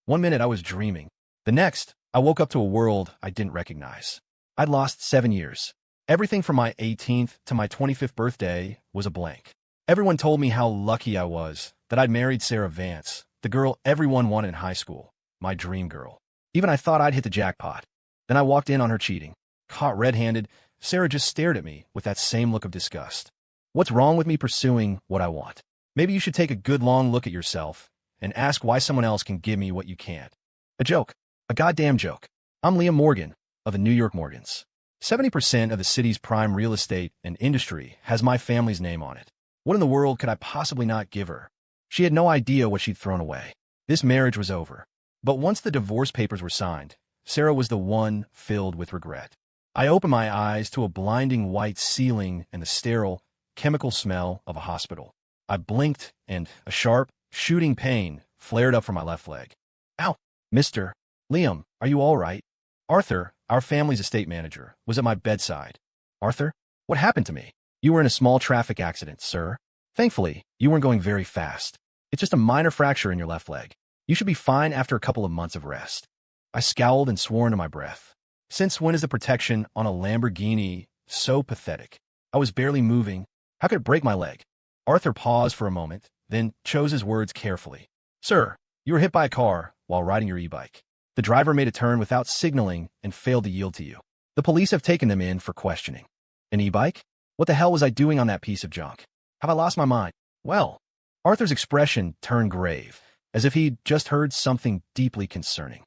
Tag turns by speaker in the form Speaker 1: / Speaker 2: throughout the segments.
Speaker 1: One minute I was dreaming. The next, I woke up to a world I didn't recognize. I'd lost 7 years. Everything from my 18th to my 25th birthday was a blank. Everyone told me how lucky I was, that I'd married Sarah Vance, the girl everyone wanted in high school, my dream girl. Even I thought I'd hit the jackpot. Then I walked in on her cheating. Caught red-handed, Sarah just stared at me with that same look of disgust. What's wrong with me pursuing what I want? Maybe you should take a good long look at yourself and ask why someone else can give me what you can't. A joke. A goddamn joke. I'm Liam Morgan, of the New York Morgans. 70% of the city's prime real estate and industry has my family's name on it. What in the world could I possibly not give her? She had no idea what she'd thrown away. This marriage was over. But once the divorce papers were signed, Sarah was the one filled with regret. I opened my eyes to a blinding white ceiling and the sterile, chemical smell of a hospital. I blinked, and a sharp, shooting pain flared up from my left leg. Ow! Mr. Liam, are you all right? Arthur, our family's estate manager, was at my bedside. Arthur? What happened to me? You were in a small traffic accident, sir. Thankfully, you weren't going very fast. It's just a minor fracture in your left leg. You should be fine after a couple of months of rest. I scowled and swore into my breath. Since when is the protection on a Lamborghini so pathetic? I was barely moving. How could it break my leg? Arthur paused for a moment, then chose his words carefully. Sir, you were hit by a car while riding your e-bike. The driver made a turn without signaling and failed to yield to you. The police have taken them in for questioning. An e-bike? What the hell was I doing on that piece of junk? Have I lost my mind? Well, Arthur's expression turned grave, as if he'd just heard something deeply concerning.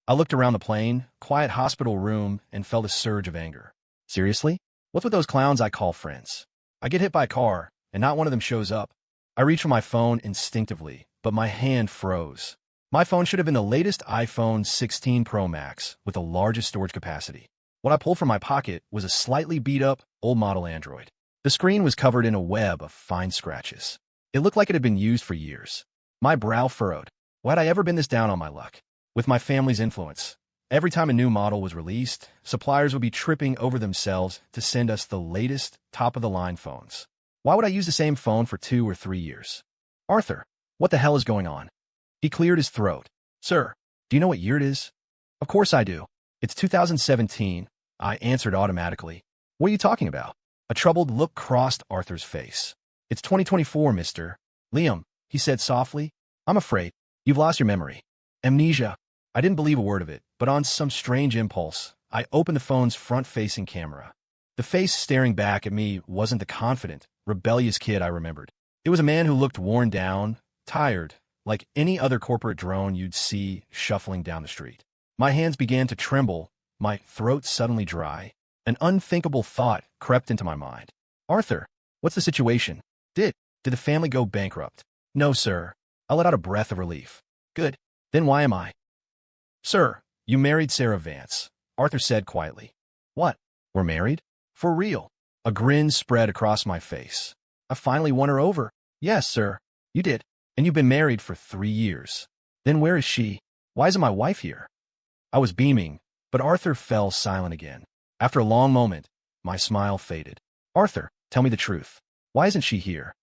Speaker 1: I looked around the plain, quiet hospital room and felt a surge of anger. Seriously? What's with those clowns I call friends? I get hit by a car, and not one of them shows up. I reached for my phone instinctively, but my hand froze. My phone should have been the latest iPhone 16 Pro Max with the largest storage capacity. What I pulled from my pocket was a slightly beat-up, old-model Android. The screen was covered in a web of fine scratches. It looked like it had been used for years. My brow furrowed. Why had I ever been this down on my luck? With my family's influence, every time a new model was released, suppliers would be tripping over themselves to send us the latest, top-of-the-line phones. Why would I use the same phone for 2 or 3 years? Arthur, what the hell is going on? He cleared his throat. Sir, do you know what year it is? Of course I do. It's 2017, I answered automatically. What are you talking about? A troubled look crossed Arthur's face. It's 2024, Mr. Liam, he said softly. I'm afraid you've lost your memory. Amnesia. I didn't believe a word of it, but on some strange impulse, I opened the phone's front-facing camera. The face staring back at me wasn't the confident, rebellious kid I remembered. It was a man who looked worn down, tired, like any other corporate drone you'd see shuffling down the street. My hands began to tremble, my throat suddenly dry. An unthinkable thought crept into my mind. Arthur, what's the situation? Did the family go bankrupt? No, sir. I let out a breath of relief. Good. Then why am I? Sir, you married Sarah Vance, Arthur said quietly. What? We're married? For real? A grin spread across my face. I finally won her over. Yes, sir. You did. And you've been married for 3 years. Then where is she? Why isn't my wife here? I was beaming, but Arthur fell silent again. After a long moment, my smile faded. Arthur, tell me the truth. Why isn't she here?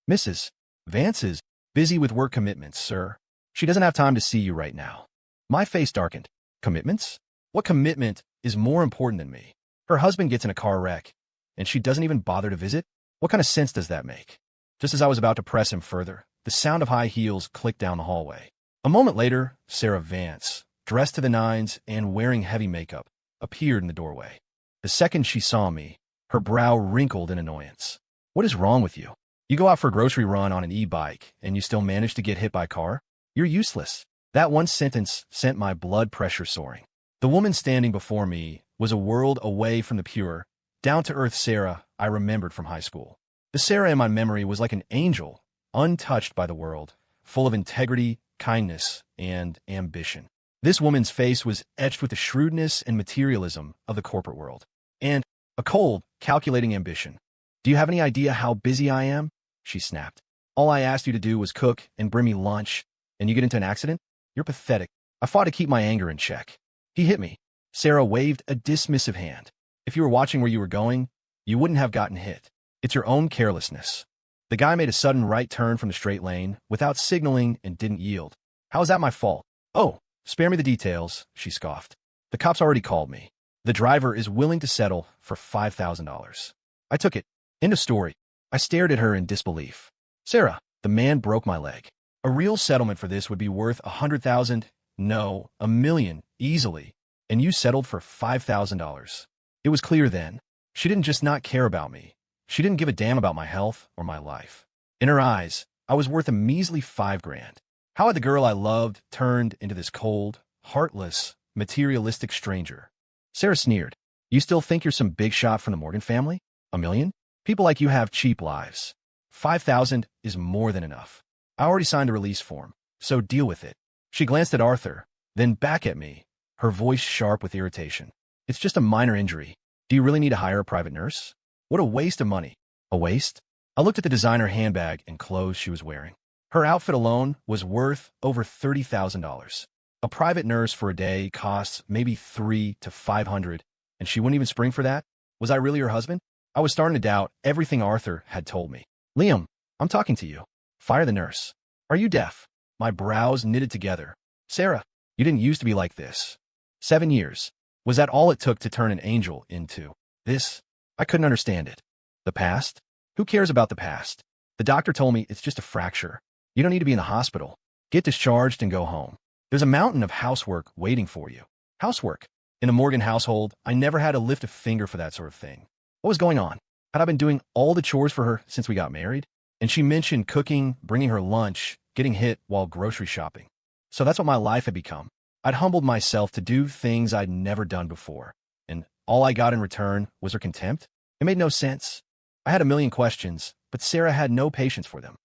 Speaker 1: Mrs. Vance is busy with work commitments, sir. She doesn't have time to see you right now. My face darkened. Commitments? What commitment is more important than me? Her husband gets in a car wreck, and she doesn't even bother to visit? What kind of sense does that make? Just as I was about to press him further, the sound of high heels clicked down the hallway. A moment later, Sarah Vance, dressed to the nines and wearing heavy makeup, appeared in the doorway. The second she saw me, her brow wrinkled in annoyance. What is wrong with you? You go out for a grocery run on an e-bike, and you still manage to get hit by a car? You're useless. That one sentence sent my blood pressure soaring. The woman standing before me was a world away from the pure, down-to-earth Sarah I remembered from high school. The Sarah in my memory was like an angel, untouched by the world, full of integrity, kindness, and ambition. This woman's face was etched with the shrewdness and materialism of the corporate world, and a cold, calculating ambition. Do you have any idea how busy I am? She snapped. All I asked you to do was cook and bring me lunch, and you get into an accident? You're pathetic. I fought to keep my anger in check. He hit me. Sarah waved a dismissive hand. If you were watching where you were going, you wouldn't have gotten hit. It's your own carelessness. The guy made a sudden right turn from the straight lane without signaling and didn't yield. How is that my fault? Oh, Spare me the details, she scoffed. The cops already called me. The driver is willing to settle for $5,000. I took it. End of story. I stared at her in disbelief. Sarah, the man broke my leg. A real settlement for this would be worth 100,000, no, 1,000,000, easily. And you settled for $5,000. It was clear then. She didn't just not care about me. She didn't give a damn about my health or my life. In her eyes, I was worth a measly $5,000. How had the girl I loved turned into this cold, heartless, materialistic stranger? Sarah sneered. You still think you're some big shot from the Morgan family? 1,000,000? People like you have cheap lives. 5,000 is more than enough. I already signed a release form, so deal with it. She glanced at Arthur, then back at me, her voice sharp with irritation. It's just a minor injury. Do you really need to hire a private nurse? What a waste of money. A waste? I looked at the designer handbag and clothes she was wearing. Her outfit alone was worth over $30,000. A private nurse for a day costs maybe $300 to $500, and she wouldn't even spring for that? Was I really her husband? I was starting to doubt everything Arthur had told me. Liam, I'm talking to you. Fire the nurse. Are you deaf? My brows knitted together. Sarah, you didn't used to be like this. 7 years. Was that all it took to turn an angel into this? I couldn't understand it. The past? Who cares about the past? The doctor told me it's just a fracture. You don't need to be in the hospital. Get discharged and go home. There's a mountain of housework waiting for you. Housework? In the Morgan household, I never had to lift a finger for that sort of thing. What was going on? Had I been doing all the chores for her since we got married? And she mentioned cooking, bringing her lunch, getting hit while grocery shopping. So that's what my life had become. I'd humbled myself to do things I'd never done before. And all I got in return was her contempt? It made no sense. I had a million questions, but Sarah had no patience for them.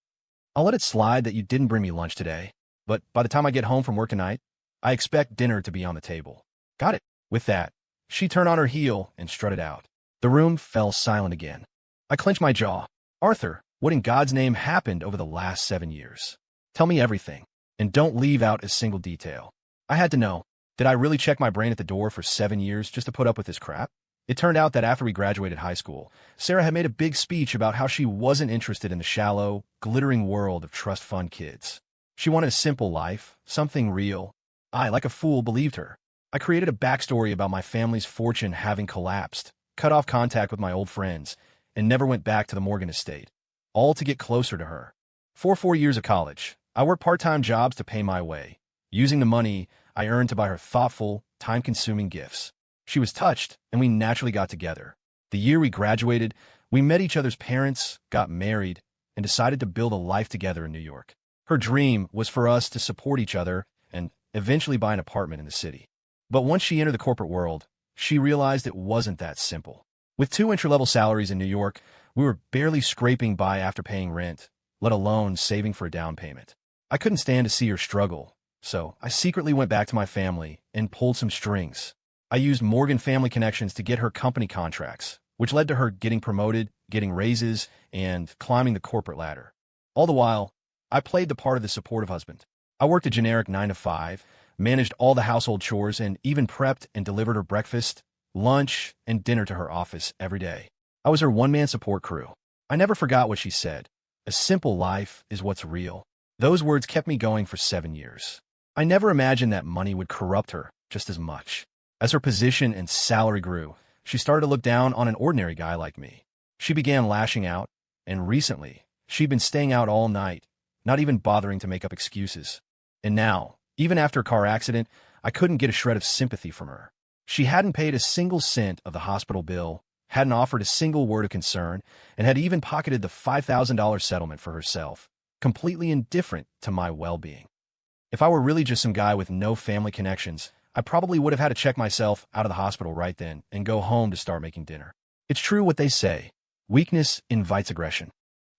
Speaker 1: I'll let it slide that you didn't bring me lunch today, but by the time I get home from work tonight, I expect dinner to be on the table. Got it. With that, she turned on her heel and strutted out. The room fell silent again. I clenched my jaw. Arthur, what in God's name happened over the last 7 years? Tell me everything, and don't leave out a single detail. I had to know. Did I really check my brain at the door for 7 years just to put up with this crap? It turned out that after we graduated high school, Sarah had made a big speech about how she wasn't interested in the shallow, glittering world of trust fund kids. She wanted a simple life, something real. I, like a fool, believed her. I created a backstory about my family's fortune having collapsed, cut off contact with my old friends, and never went back to the Morgan estate, all to get closer to her. For 4 years of college, I worked part-time jobs to pay my way, using the money I earned to buy her thoughtful, time-consuming gifts. She was touched, and we naturally got together. The year we graduated, we met each other's parents, got married, and decided to build a life together in New York. Her dream was for us to support each other and eventually buy an apartment in the city. But once she entered the corporate world, she realized it wasn't that simple. With 2 entry-level salaries in New York, we were barely scraping by after paying rent, let alone saving for a down payment. I couldn't stand to see her struggle, so I secretly went back to my family and pulled some strings. I used Morgan family connections to get her company contracts, which led to her getting promoted, getting raises, and climbing the corporate ladder. All the while, I played the part of the supportive husband. I worked a generic 9 to 5, managed all the household chores, and even prepped and delivered her breakfast, lunch, and dinner to her office every day. I was her one-man support crew. I never forgot what she said. A simple life is what's real. Those words kept me going for 7 years. I never imagined that money would corrupt her just as much. As her position and salary grew, she started to look down on an ordinary guy like me. She began lashing out, and recently, she'd been staying out all night, not even bothering to make up excuses. And now, even after a car accident, I couldn't get a shred of sympathy from her. She hadn't paid a single cent of the hospital bill, hadn't offered a single word of concern, and had even pocketed the $5,000 settlement for herself, completely indifferent to my well-being. If I were really just some guy with no family connections, I probably would have had to check myself out of the hospital right then and go home to start making dinner. It's true what they say. Weakness invites aggression.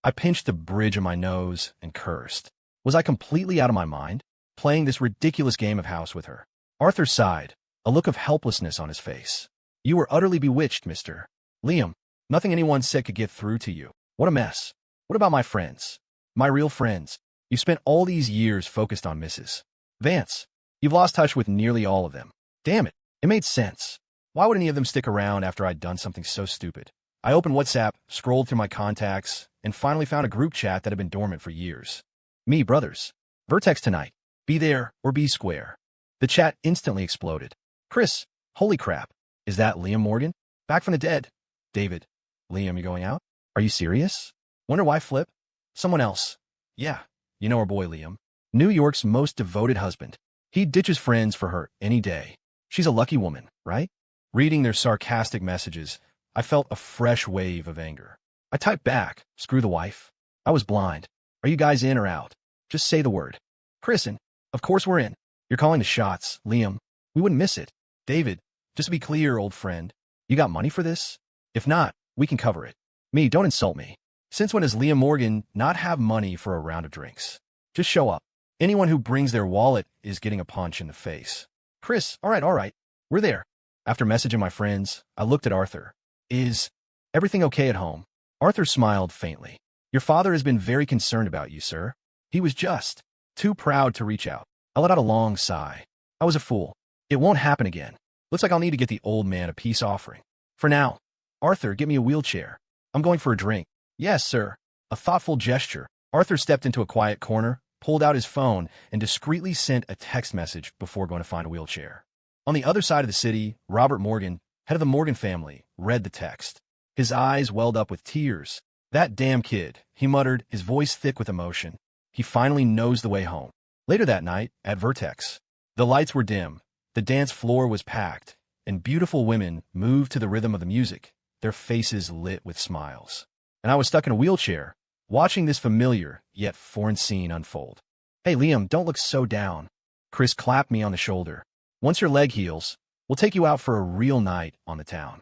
Speaker 1: I pinched the bridge of my nose and cursed. Was I completely out of my mind, playing this ridiculous game of house with her? Arthur sighed, a look of helplessness on his face. You were utterly bewitched, Mr. Liam. Nothing anyone said could get through to you. What a mess. What about my friends? My real friends. You spent all these years focused on Mrs. Vance. You've lost touch with nearly all of them. Damn it. It made sense. Why would any of them stick around after I'd done something so stupid? I opened WhatsApp, scrolled through my contacts, and finally found a group chat that had been dormant for years. Me, brothers. Vertex tonight. Be there or be square. The chat instantly exploded. Chris, holy crap. Is that Liam Morgan? Back from the dead. David, Liam, you going out? Are you serious? Wonder why flip? Someone else. Yeah, you know our boy Liam. New York's most devoted husband. He'd ditch his friends for her any day. She's a lucky woman, right? Reading their sarcastic messages, I felt a fresh wave of anger. I typed back, screw the wife. I was blind. Are you guys in or out? Just say the word. Chris, in. Of course we're in. You're calling the shots, Liam. We wouldn't miss it. David, just to be clear, old friend, you got money for this? If not, we can cover it. Me, don't insult me. Since when does Liam Morgan not have money for a round of drinks? Just show up. Anyone who brings their wallet is getting a punch in the face. Chris, all right. We're there. After messaging my friends, I looked at Arthur. Is everything okay at home? Arthur smiled faintly. Your father has been very concerned about you, sir. He was just too proud to reach out. I let out a long sigh. I was a fool. It won't happen again. Looks like I'll need to get the old man a peace offering. For now, Arthur, get me a wheelchair. I'm going for a drink. Yes, sir. A thoughtful gesture. Arthur stepped into a quiet corner, pulled out his phone, and discreetly sent a text message before going to find a wheelchair. On the other side of the city, Robert Morgan, head of the Morgan family, read the text. His eyes welled up with tears. That damn kid, he muttered, his voice thick with emotion. He finally knows the way home. Later that night, at Vertex, the lights were dim, the dance floor was packed, and beautiful women moved to the rhythm of the music, their faces lit with smiles. And I was stuck in a wheelchair, watching this familiar yet foreign scene unfold. Hey, Liam, don't look so down. Chris clapped me on the shoulder. Once your leg heals, we'll take you out for a real night on the town.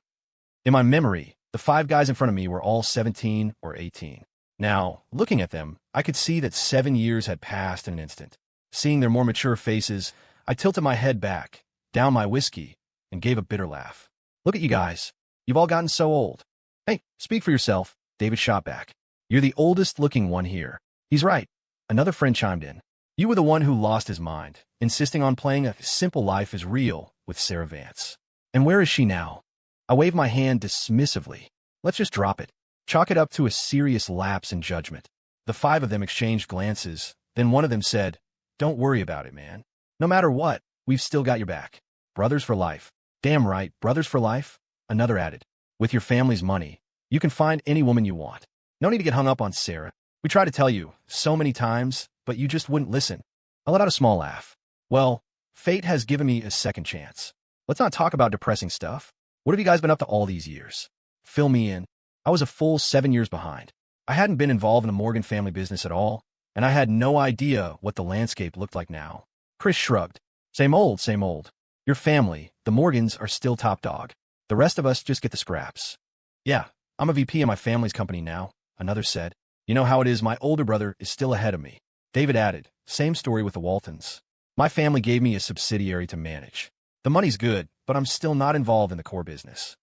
Speaker 1: In my memory, the 5 guys in front of me were all 17 or 18. Now, looking at them, I could see that 7 years had passed in an instant. Seeing their more mature faces, I tilted my head back, downed my whiskey, and gave a bitter laugh. Look at you guys. You've all gotten so old. Hey, speak for yourself, David shot back. You're the oldest looking one here. He's right. Another friend chimed in. You were the one who lost his mind, insisting on playing A Simple Life is Real with Sarah Vance. And where is she now? I waved my hand dismissively. Let's just drop it. Chalk it up to a serious lapse in judgment. The 5 of them exchanged glances. Then one of them said, Don't worry about it, man. No matter what, we've still got your back. Brothers for life. Damn right, brothers for life. Another added. With your family's money, you can find any woman you want. No need to get hung up on Sarah. We tried to tell you so many times, but you just wouldn't listen. I let out a small laugh. Well, fate has given me a second chance. Let's not talk about depressing stuff. What have you guys been up to all these years? Fill me in. I was a full 7 years behind. I hadn't been involved in the Morgan family business at all, and I had no idea what the landscape looked like now. Chris shrugged. Same old, same old. Your family, the Morgans, are still top dog. The rest of us just get the scraps. Yeah, I'm a VP of my family's company now, another said. You know how it is, my older brother is still ahead of me. David added, same story with the Waltons. My family gave me a subsidiary to manage. The money's good, but I'm still not involved in the core business.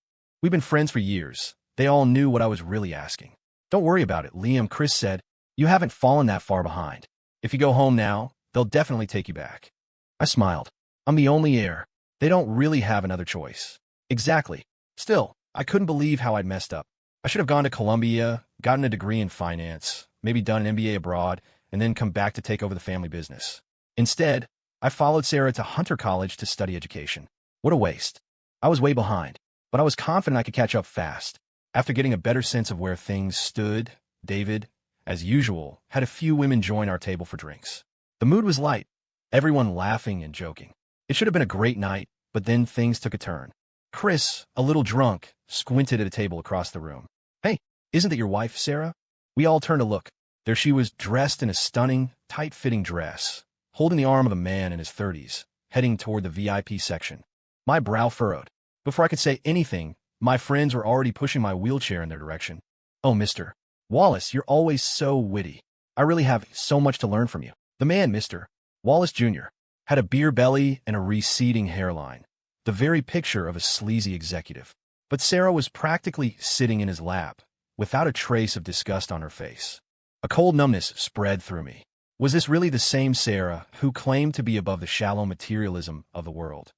Speaker 1: We've been friends for years. They all knew what I was really asking. Don't worry about it, Liam, Chris said. You haven't fallen that far behind. If you go home now, they'll definitely take you back. I smiled. I'm the only heir. They don't really have another choice. Exactly. Still, I couldn't believe how I'd messed up. I should have gone to Columbia, gotten a degree in finance, maybe done an MBA abroad, and then come back to take over the family business. Instead, I followed Sarah to Hunter College to study education. What a waste. I was way behind, but I was confident I could catch up fast. After getting a better sense of where things stood, David, as usual, had a few women join our table for drinks. The mood was light, everyone laughing and joking. It should have been a great night, but then things took a turn. Chris, a little drunk, squinted at a table across the room. Hey, isn't that your wife, Sarah? We all turned to look. There she was, dressed in a stunning, tight-fitting dress, holding the arm of a man in his 30s, heading toward the VIP section. My brow furrowed. Before I could say anything, my friends were already pushing my wheelchair in their direction. Oh, Mr. Wallace, you're always so witty. I really have so much to learn from you. The man, Mr. Wallace Jr., had a beer belly and a receding hairline, the very picture of a sleazy executive. But Sarah was practically sitting in his lap, without a trace of disgust on her face. A cold numbness spread through me. Was this really the same Sarah who claimed to be above the shallow materialism of the world?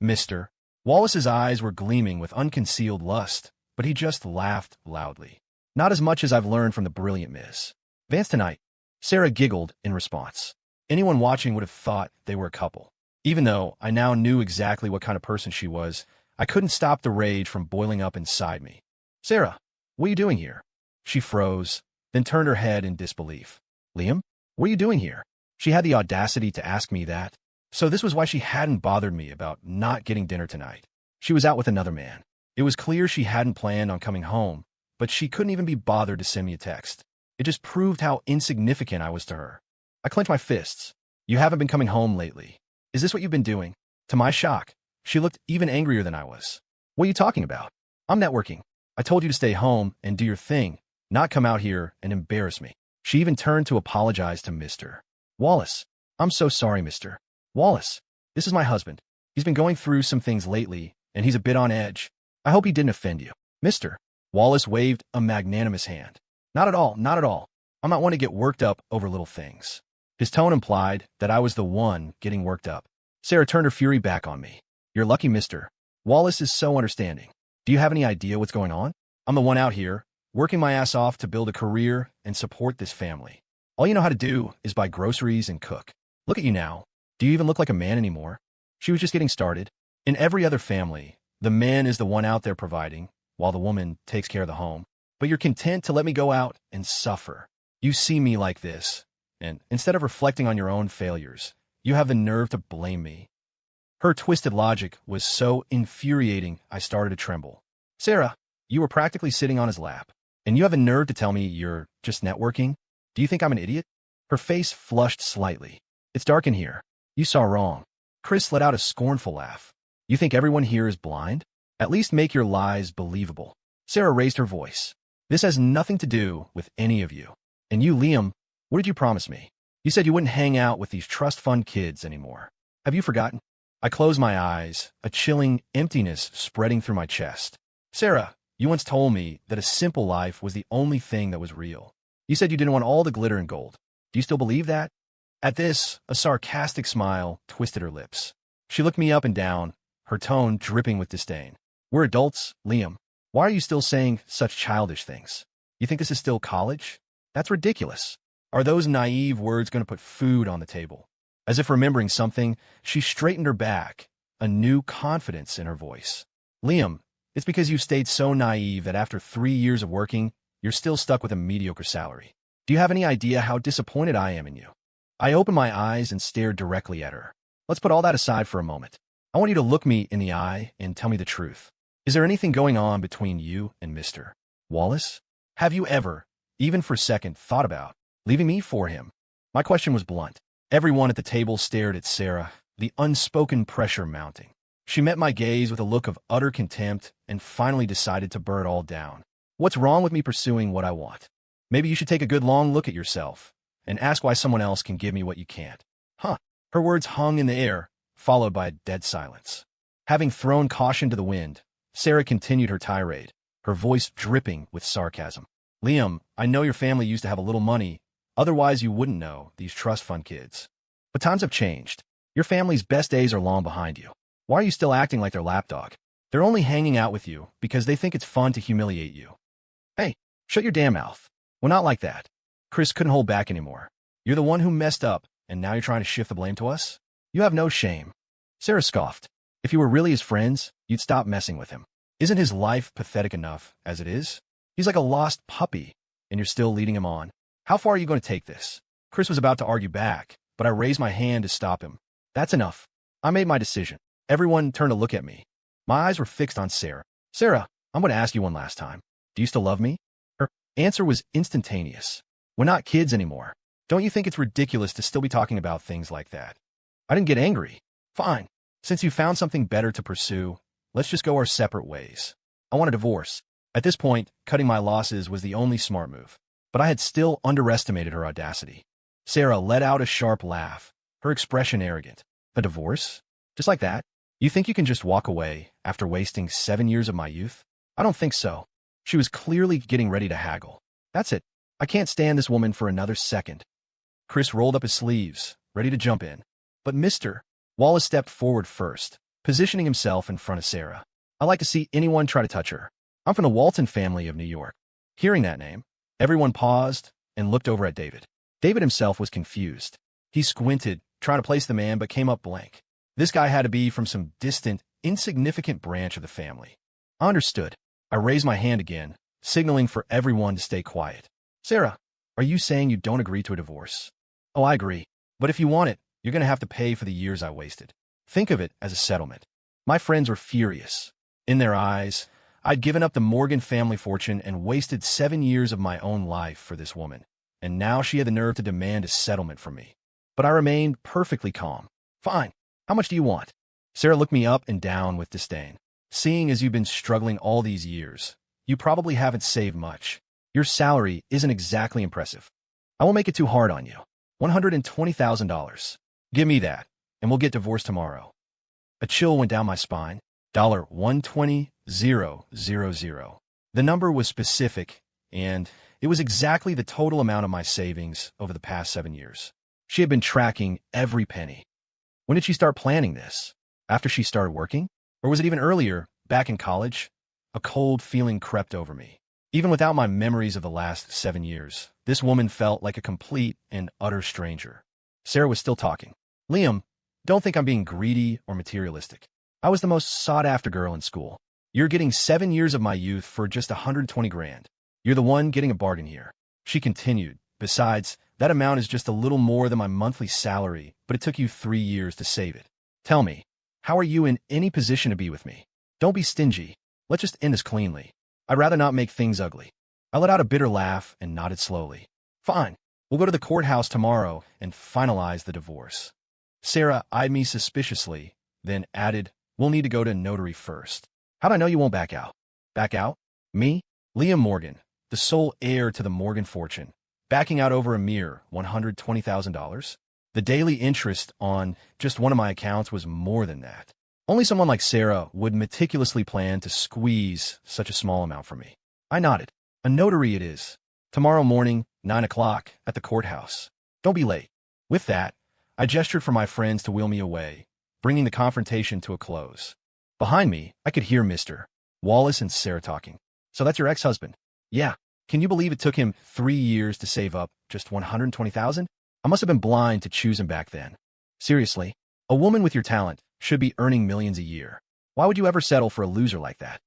Speaker 1: Mr. Wallace's eyes were gleaming with unconcealed lust, but he just laughed loudly. Not as much as I've learned from the brilliant Miss Vance tonight. Sarah giggled in response. Anyone watching would have thought they were a couple. Even though I now knew exactly what kind of person she was, I couldn't stop the rage from boiling up inside me. Sarah, what are you doing here? She froze, then turned her head in disbelief. Liam, what are you doing here? She had the audacity to ask me that. So this was why she hadn't bothered me about not getting dinner tonight. She was out with another man. It was clear she hadn't planned on coming home, but she couldn't even be bothered to send me a text. It just proved how insignificant I was to her. I clenched my fists. You haven't been coming home lately. Is this what you've been doing? To my shock, she looked even angrier than I was. What are you talking about? I'm networking. I told you to stay home and do your thing, not come out here and embarrass me. She even turned to apologize to Mr. Wallace. I'm so sorry, Mr. Wallace. This is my husband. He's been going through some things lately, and he's a bit on edge. I hope he didn't offend you. Mr. Wallace waved a magnanimous hand. Not at all, not at all. I'm not one to get worked up over little things. His tone implied that I was the one getting worked up. Sarah turned her fury back on me. You're lucky, Mr. Wallace is so understanding. Do you have any idea what's going on? I'm the one out here, working my ass off to build a career and support this family. All you know how to do is buy groceries and cook. Look at you now. Do you even look like a man anymore? She was just getting started. In every other family, the man is the one out there providing, while the woman takes care of the home. But you're content to let me go out and suffer. You see me like this, and instead of reflecting on your own failures, you have the nerve to blame me. Her twisted logic was so infuriating, I started to tremble. Sarah, you were practically sitting on his lap, and you have a nerve to tell me you're just networking? Do you think I'm an idiot? Her face flushed slightly. It's dark in here. You saw wrong. Chris let out a scornful laugh. You think everyone here is blind? At least make your lies believable. Sarah raised her voice. This has nothing to do with any of you. And you, Liam, what did you promise me? You said you wouldn't hang out with these trust fund kids anymore. Have you forgotten? I closed my eyes, a chilling emptiness spreading through my chest. Sarah, you once told me that a simple life was the only thing that was real. You said you didn't want all the glitter and gold. Do you still believe that? At this, a sarcastic smile twisted her lips. She looked me up and down, her tone dripping with disdain. We're adults, Liam. Why are you still saying such childish things? You think this is still college? That's ridiculous. Are those naive words going to put food on the table? As if remembering something, she straightened her back, a new confidence in her voice. Liam, it's because you stayed so naive that after 3 years of working, you're still stuck with a mediocre salary. Do you have any idea how disappointed I am in you? I opened my eyes and stared directly at her. Let's put all that aside for a moment. I want you to look me in the eye and tell me the truth. Is there anything going on between you and Mr. Wallace? Have you ever, even for a second, thought about leaving me for him? My question was blunt. Everyone at the table stared at Sarah, the unspoken pressure mounting. She met my gaze with a look of utter contempt and finally decided to burn it all down. What's wrong with me pursuing what I want? Maybe you should take a good long look at yourself and ask why someone else can give me what you can't. Huh. Her words hung in the air, followed by a dead silence. Having thrown caution to the wind, Sarah continued her tirade, her voice dripping with sarcasm. Liam, I know your family used to have a little money, otherwise you wouldn't know these trust fund kids. But times have changed. Your family's best days are long behind you. Why are you still acting like their lapdog? They're only hanging out with you because they think it's fun to humiliate you. Hey, shut your damn mouth. Well, not like that. Chris couldn't hold back anymore. You're the one who messed up, and now you're trying to shift the blame to us? You have no shame. Sarah scoffed. If you were really his friends, you'd stop messing with him. Isn't his life pathetic enough as it is? He's like a lost puppy, and you're still leading him on. How far are you going to take this? Chris was about to argue back, but I raised my hand to stop him. That's enough. I made my decision. Everyone turned to look at me. My eyes were fixed on Sarah. Sarah, I'm going to ask you one last time. Do you still love me? Her answer was instantaneous. We're not kids anymore. Don't you think it's ridiculous to still be talking about things like that? I didn't get angry. Fine. Since you found something better to pursue, let's just go our separate ways. I want a divorce. At this point, cutting my losses was the only smart move. But I had still underestimated her audacity. Sarah let out a sharp laugh, her expression arrogant. A divorce? Just like that? You think you can just walk away after wasting 7 years of my youth? I don't think so. She was clearly getting ready to haggle. That's it. I can't stand this woman for another second. Chris rolled up his sleeves, ready to jump in. But Mr. Wallace stepped forward first, positioning himself in front of Sarah. I like to see anyone try to touch her. I'm from the Walton family of New York. Hearing that name, everyone paused and looked over at David. David himself was confused. He squinted, trying to place the man, but came up blank. This guy had to be from some distant, insignificant branch of the family. I understood. I raised my hand again, signaling for everyone to stay quiet. Sarah, are you saying you don't agree to a divorce? Oh, I agree. But if you want it, you're going to have to pay for the years I wasted. Think of it as a settlement. My friends were furious. In their eyes, I'd given up the Morgan family fortune and wasted 7 years of my own life for this woman. And now she had the nerve to demand a settlement from me. But I remained perfectly calm. Fine. How much do you want? Sarah looked me up and down with disdain. Seeing as you've been struggling all these years, you probably haven't saved much. Your salary isn't exactly impressive. I won't make it too hard on you. $120,000. Give me that, and we'll get divorced tomorrow. A chill went down my spine. $120,000. The number was specific, and it was exactly the total amount of my savings over the past 7 years. She had been tracking every penny. When did she start planning this? After she started working? Or was it even earlier, back in college? A cold feeling crept over me. Even without my memories of the last 7 years, this woman felt like a complete and utter stranger. Sarah was still talking. Liam, don't think I'm being greedy or materialistic. I was the most sought-after girl in school. You're getting 7 years of my youth for just 120 grand. You're the one getting a bargain here. She continued. Besides, that amount is just a little more than my monthly salary, but it took you 3 years to save it. Tell me, how are you in any position to be with me? Don't be stingy. Let's just end this cleanly. I'd rather not make things ugly. I let out a bitter laugh and nodded slowly. Fine. We'll go to the courthouse tomorrow and finalize the divorce. Sarah eyed me suspiciously, then added, we'll need to go to notary first. How'd I know you won't back out? Back out? Me? Liam Morgan, the sole heir to the Morgan fortune, backing out over a mere $120,000? The daily interest on just one of my accounts was more than that. Only someone like Sarah would meticulously plan to squeeze such a small amount from me. I nodded. A notary it is. Tomorrow morning, 9 o'clock, at the courthouse. Don't be late. With that, I gestured for my friends to wheel me away, bringing the confrontation to a close. Behind me, I could hear Mr. Wallace and Sarah talking. So that's your ex-husband? Yeah. Can you believe it took him 3 years to save up just $120,000? I must have been blind to choose him back then. Seriously, a woman with your talent should be earning millions a year. Why would you ever settle for a loser like that?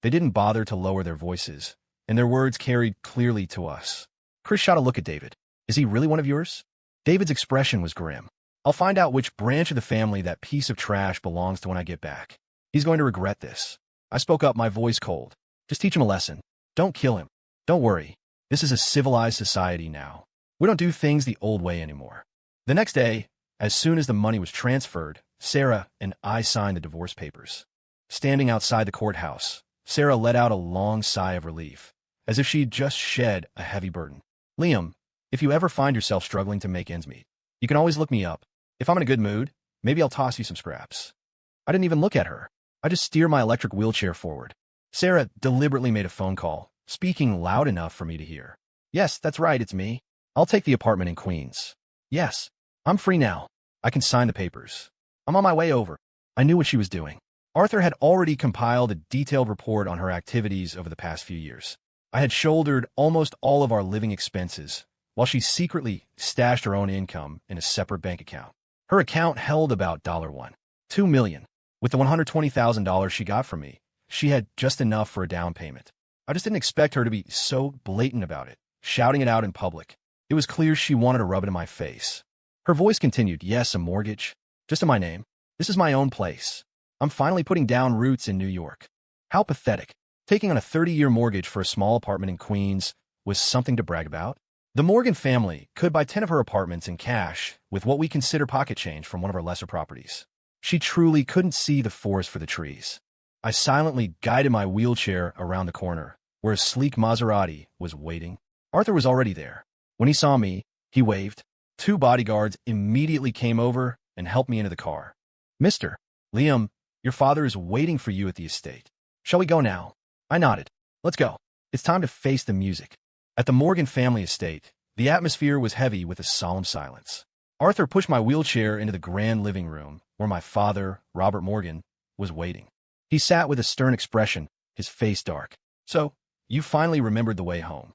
Speaker 1: They didn't bother to lower their voices, and their words carried clearly to us. Chris shot a look at David. Is he really one of yours? David's expression was grim. I'll find out which branch of the family that piece of trash belongs to when I get back. He's going to regret this. I spoke up, my voice cold. Just teach him a lesson. Don't kill him. Don't worry. This is a civilized society now. We don't do things the old way anymore. The next day, as soon as the money was transferred, Sarah and I signed the divorce papers. Standing outside the courthouse, Sarah let out a long sigh of relief, as if she'd just shed a heavy burden. Liam, if you ever find yourself struggling to make ends meet, you can always look me up. If I'm in a good mood, maybe I'll toss you some scraps. I didn't even look at her. I just steered my electric wheelchair forward. Sarah deliberately made a phone call, speaking loud enough for me to hear. Yes, that's right, it's me. I'll take the apartment in Queens. Yes, I'm free now. I can sign the papers. I'm on my way over. I knew what she was doing. Arthur had already compiled a detailed report on her activities over the past few years. I had shouldered almost all of our living expenses, while she secretly stashed her own income in a separate bank account. Her account held about $2 million. With the $120,000 she got from me, she had just enough for a down payment. I just didn't expect her to be so blatant about it, shouting it out in public. It was clear she wanted to rub it in my face. Her voice continued, yes, a mortgage. Just in my name. This is my own place. I'm finally putting down roots in New York. How pathetic. Taking on a 30-year mortgage for a small apartment in Queens was something to brag about. The Morgan family could buy 10 of her apartments in cash with what we consider pocket change from one of our lesser properties. She truly couldn't see the forest for the trees. I silently guided my wheelchair around the corner, where a sleek Maserati was waiting. Arthur was already there. When he saw me, he waved. 2 bodyguards immediately came over and helped me into the car. Mr. Liam, your father is waiting for you at the estate. Shall we go now? I nodded. Let's go. It's time to face the music. At the Morgan family estate, the atmosphere was heavy with a solemn silence. Arthur pushed my wheelchair into the grand living room, where my father, Robert Morgan, was waiting. He sat with a stern expression, his face dark. So, you finally remembered the way home.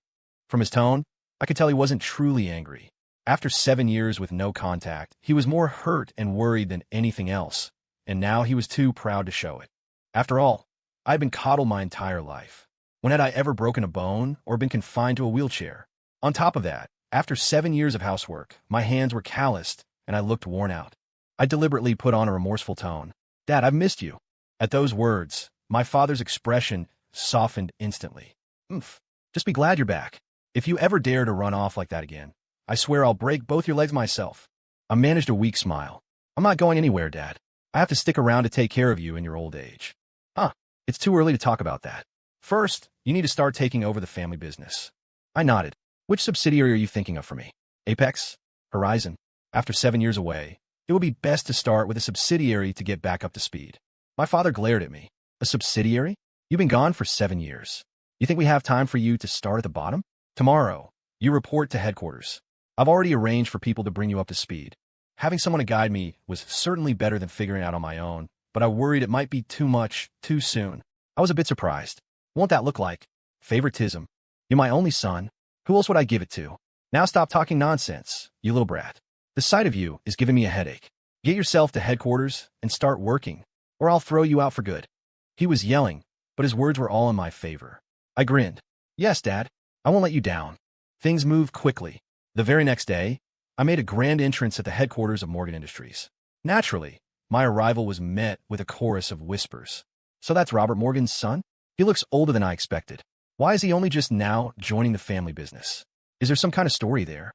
Speaker 1: From his tone, I could tell he wasn't truly angry. After 7 years with no contact, he was more hurt and worried than anything else, and now he was too proud to show it. After all, I'd been coddled my entire life. When had I ever broken a bone or been confined to a wheelchair? On top of that, after 7 years of housework, my hands were calloused and I looked worn out. I deliberately put on a remorseful tone. "Dad, I've missed you." At those words, my father's expression softened instantly. "Oomph. Just be glad you're back. If you ever dare to run off like that again, I swear I'll break both your legs myself." I managed a weak smile. "I'm not going anywhere, Dad. I have to stick around to take care of you in your old age." "Huh, it's too early to talk about that. First, you need to start taking over the family business." I nodded. "Which subsidiary are you thinking of for me? Apex? Horizon?" After 7 years away, it would be best to start with a subsidiary to get back up to speed. My father glared at me. "A subsidiary? You've been gone for 7 years. You think we have time for you to start at the bottom? Tomorrow, you report to headquarters. I've already arranged for people to bring you up to speed. Having someone to guide me was certainly better than figuring out on my own, but I worried it might be too much, too soon." I was a bit surprised. "Won't that look like favoritism? You're my only son. Who else would I give it to? Now stop talking nonsense, you little brat. The sight of you is giving me a headache. Get yourself to headquarters and start working, or I'll throw you out for good." He was yelling, but his words were all in my favor. I grinned. "Yes, Dad, I won't let you down." Things moved quickly. The very next day, I made a grand entrance at the headquarters of Morgan Industries. Naturally, my arrival was met with a chorus of whispers. "So that's Robert Morgan's son? He looks older than I expected. Why is he only just now joining the family business? Is there some kind of story there?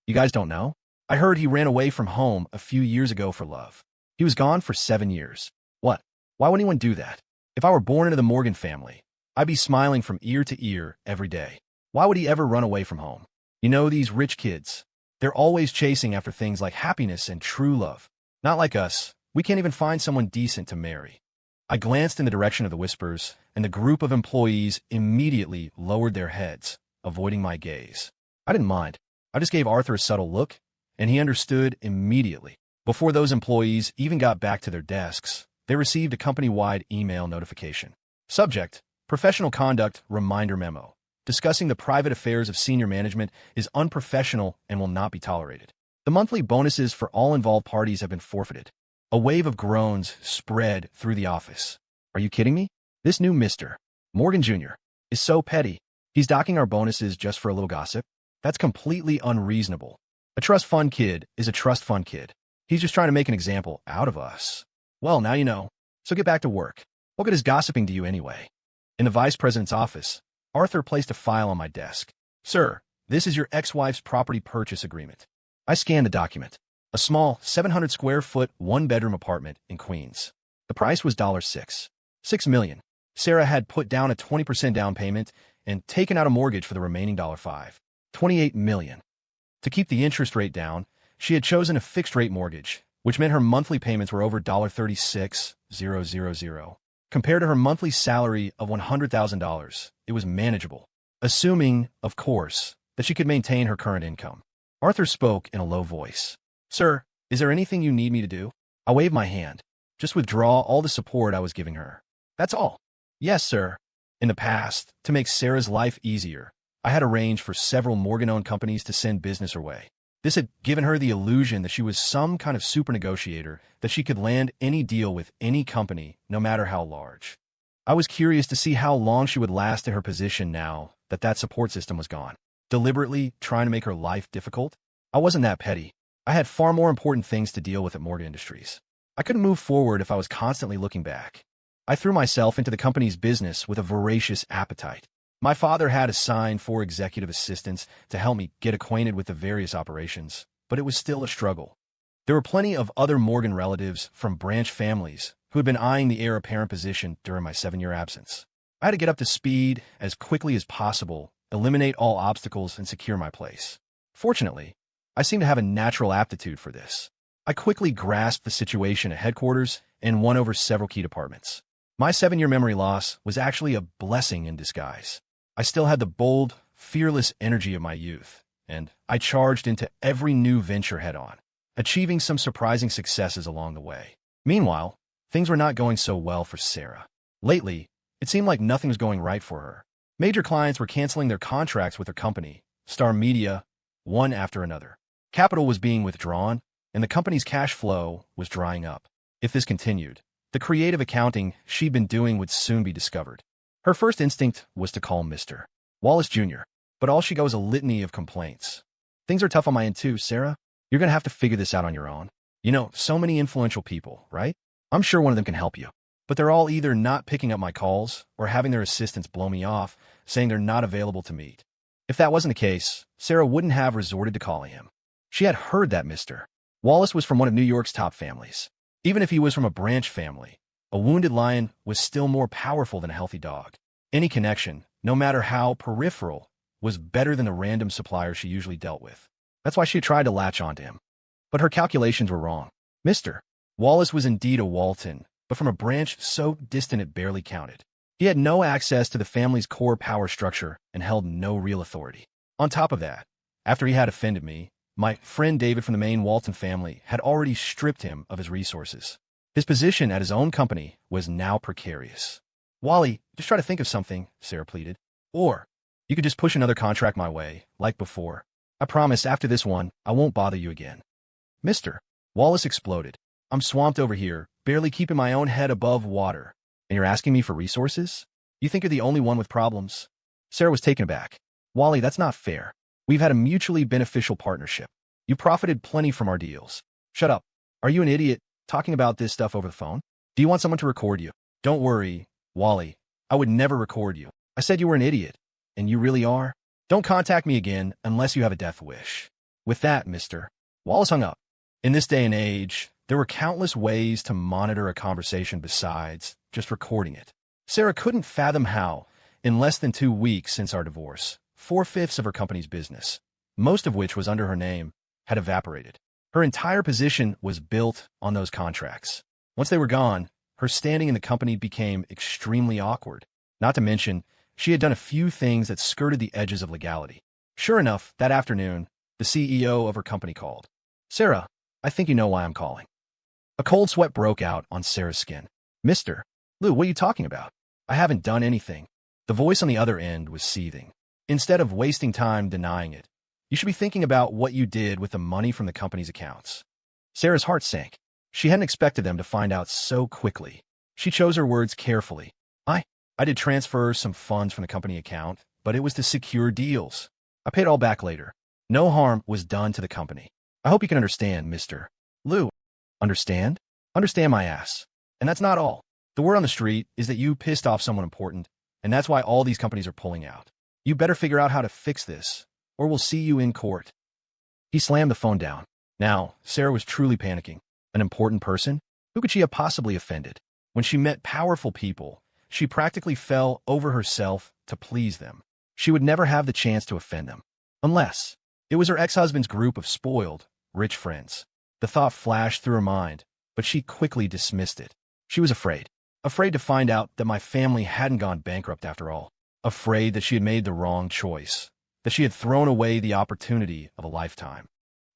Speaker 1: You guys don't know? I heard he ran away from home a few years ago for love. He was gone for 7 years. What? Why would anyone do that? If I were born into the Morgan family, I'd be smiling from ear to ear every day. Why would he ever run away from home? You know, these rich kids, they're always chasing after things like happiness and true love. Not like us. We can't even find someone decent to marry." I glanced in the direction of the whispers, and the group of employees immediately lowered their heads, avoiding my gaze. I didn't mind. I just gave Arthur a subtle look, and he understood immediately. Before those employees even got back to their desks, they received a company-wide email notification. Subject: Professional Conduct Reminder Memo. Discussing the private affairs of senior management is unprofessional and will not be tolerated. The monthly bonuses for all involved parties have been forfeited. A wave of groans spread through the office. Are you kidding me? This new Mr. Morgan Jr. is so petty. He's docking our bonuses just for a little gossip? That's completely unreasonable. A trust fund kid is a trust fund kid. He's just trying to make an example out of us. Well, now you know. So get back to work. What good is gossiping to you anyway? In the vice president's office, Arthur placed a file on my desk. "Sir, this is your ex-wife's property purchase agreement." I scanned the document. A small, 700-square-foot, one-bedroom apartment in Queens. The price was $6 million. Sarah had put down a 20% down payment and taken out a mortgage for the remaining $28 million. To keep the interest rate down, she had chosen a fixed-rate mortgage, which meant her monthly payments were over $36,000. Compared to her monthly salary of $100,000, it was manageable, assuming, of course, that she could maintain her current income. Arthur spoke in a low voice. "Sir, is there anything you need me to do?" I waved my hand. "Just withdraw all the support I was giving her. That's all." "Yes, sir." In the past, to make Sarah's life easier, I had arranged for several Morgan-owned companies to send business her way. This had given her the illusion that she was some kind of super negotiator, that she could land any deal with any company, no matter how large. I was curious to see how long she would last in her position now that that support system was gone. Deliberately trying to make her life difficult? I wasn't that petty. I had far more important things to deal with at Morgan Industries. I couldn't move forward if I was constantly looking back. I threw myself into the company's business with a voracious appetite. My father had assigned 4 executive assistants to help me get acquainted with the various operations, but it was still a struggle. There were plenty of other Morgan relatives from branch families who had been eyeing the heir apparent position during my 7-year absence. I had to get up to speed as quickly as possible, eliminate all obstacles, and secure my place. Fortunately, I seemed to have a natural aptitude for this. I quickly grasped the situation at headquarters and won over several key departments. My 7-year memory loss was actually a blessing in disguise. I still had the bold, fearless energy of my youth, and I charged into every new venture head-on, achieving some surprising successes along the way. Meanwhile, things were not going so well for Sarah. Lately, it seemed like nothing was going right for her. Major clients were canceling their contracts with her company, Star Media, one after another. Capital was being withdrawn, and the company's cash flow was drying up. If this continued, the creative accounting she'd been doing would soon be discovered. Her first instinct was to call Mr. Wallace Jr., but all she got was a litany of complaints. Things are tough on my end too, Sarah. You're going to have to figure this out on your own. You know, so many influential people, right? I'm sure one of them can help you. But they're all either not picking up my calls or having their assistants blow me off, saying they're not available to meet. If that wasn't the case, Sarah wouldn't have resorted to calling him. She had heard that Mr. Wallace was from one of New York's top families. Even if he was from a branch family, a wounded lion was still more powerful than a healthy dog. Any connection, no matter how peripheral, was better than the random supplier she usually dealt with. That's why she tried to latch onto him. But her calculations were wrong. Mr. Wallace was indeed a Walton, but from a branch so distant it barely counted. He had no access to the family's core power structure and held no real authority. On top of that, after he had offended me, my friend David from the main Walton family had already stripped him of his resources. His position at his own company was now precarious. Wally, just try to think of something, Sarah pleaded. Or, you could just push another contract my way, like before. I promise after this one, I won't bother you again. Mr. Wallace exploded. I'm swamped over here, barely keeping my own head above water. And you're asking me for resources? You think you're the only one with problems? Sarah was taken aback. Wally, that's not fair. We've had a mutually beneficial partnership. You profited plenty from our deals. Shut up. Are you an idiot, talking about this stuff over the phone? Do you want someone to record you? Don't worry, Wally. I would never record you. I said you were an idiot. And you really are? Don't contact me again unless you have a death wish. With that, Mr. Wallace hung up. In this day and age, there were countless ways to monitor a conversation besides just recording it. Sarah couldn't fathom how, in less than 2 weeks since our divorce, 4/5 of her company's business, most of which was under her name, had evaporated. Her entire position was built on those contracts. Once they were gone, her standing in the company became extremely awkward. Not to mention, she had done a few things that skirted the edges of legality. Sure enough, that afternoon, the CEO of her company called. Sarah, I think you know why I'm calling. A cold sweat broke out on Sarah's skin. Mr. Lou, what are you talking about? I haven't done anything. The voice on the other end was seething. Instead of wasting time denying it, you should be thinking about what you did with the money from the company's accounts. Sarah's heart sank. She hadn't expected them to find out so quickly. She chose her words carefully. I did transfer some funds from the company account, but it was to secure deals. I paid it all back later. No harm was done to the company. I hope you can understand, Mr. Lou. Understand? Understand my ass. And that's not all. The word on the street is that you pissed off someone important, and that's why all these companies are pulling out. You better figure out how to fix this, or we'll see you in court. He slammed the phone down. Now, Sarah was truly panicking. An important person? Who could she have possibly offended? When she met powerful people, she practically fell over herself to please them. She would never have the chance to offend them. Unless it was her ex-husband's group of spoiled, rich friends. The thought flashed through her mind, but she quickly dismissed it. She was afraid. Afraid to find out that my family hadn't gone bankrupt after all. Afraid that she had made the wrong choice. That she had thrown away the opportunity of a lifetime.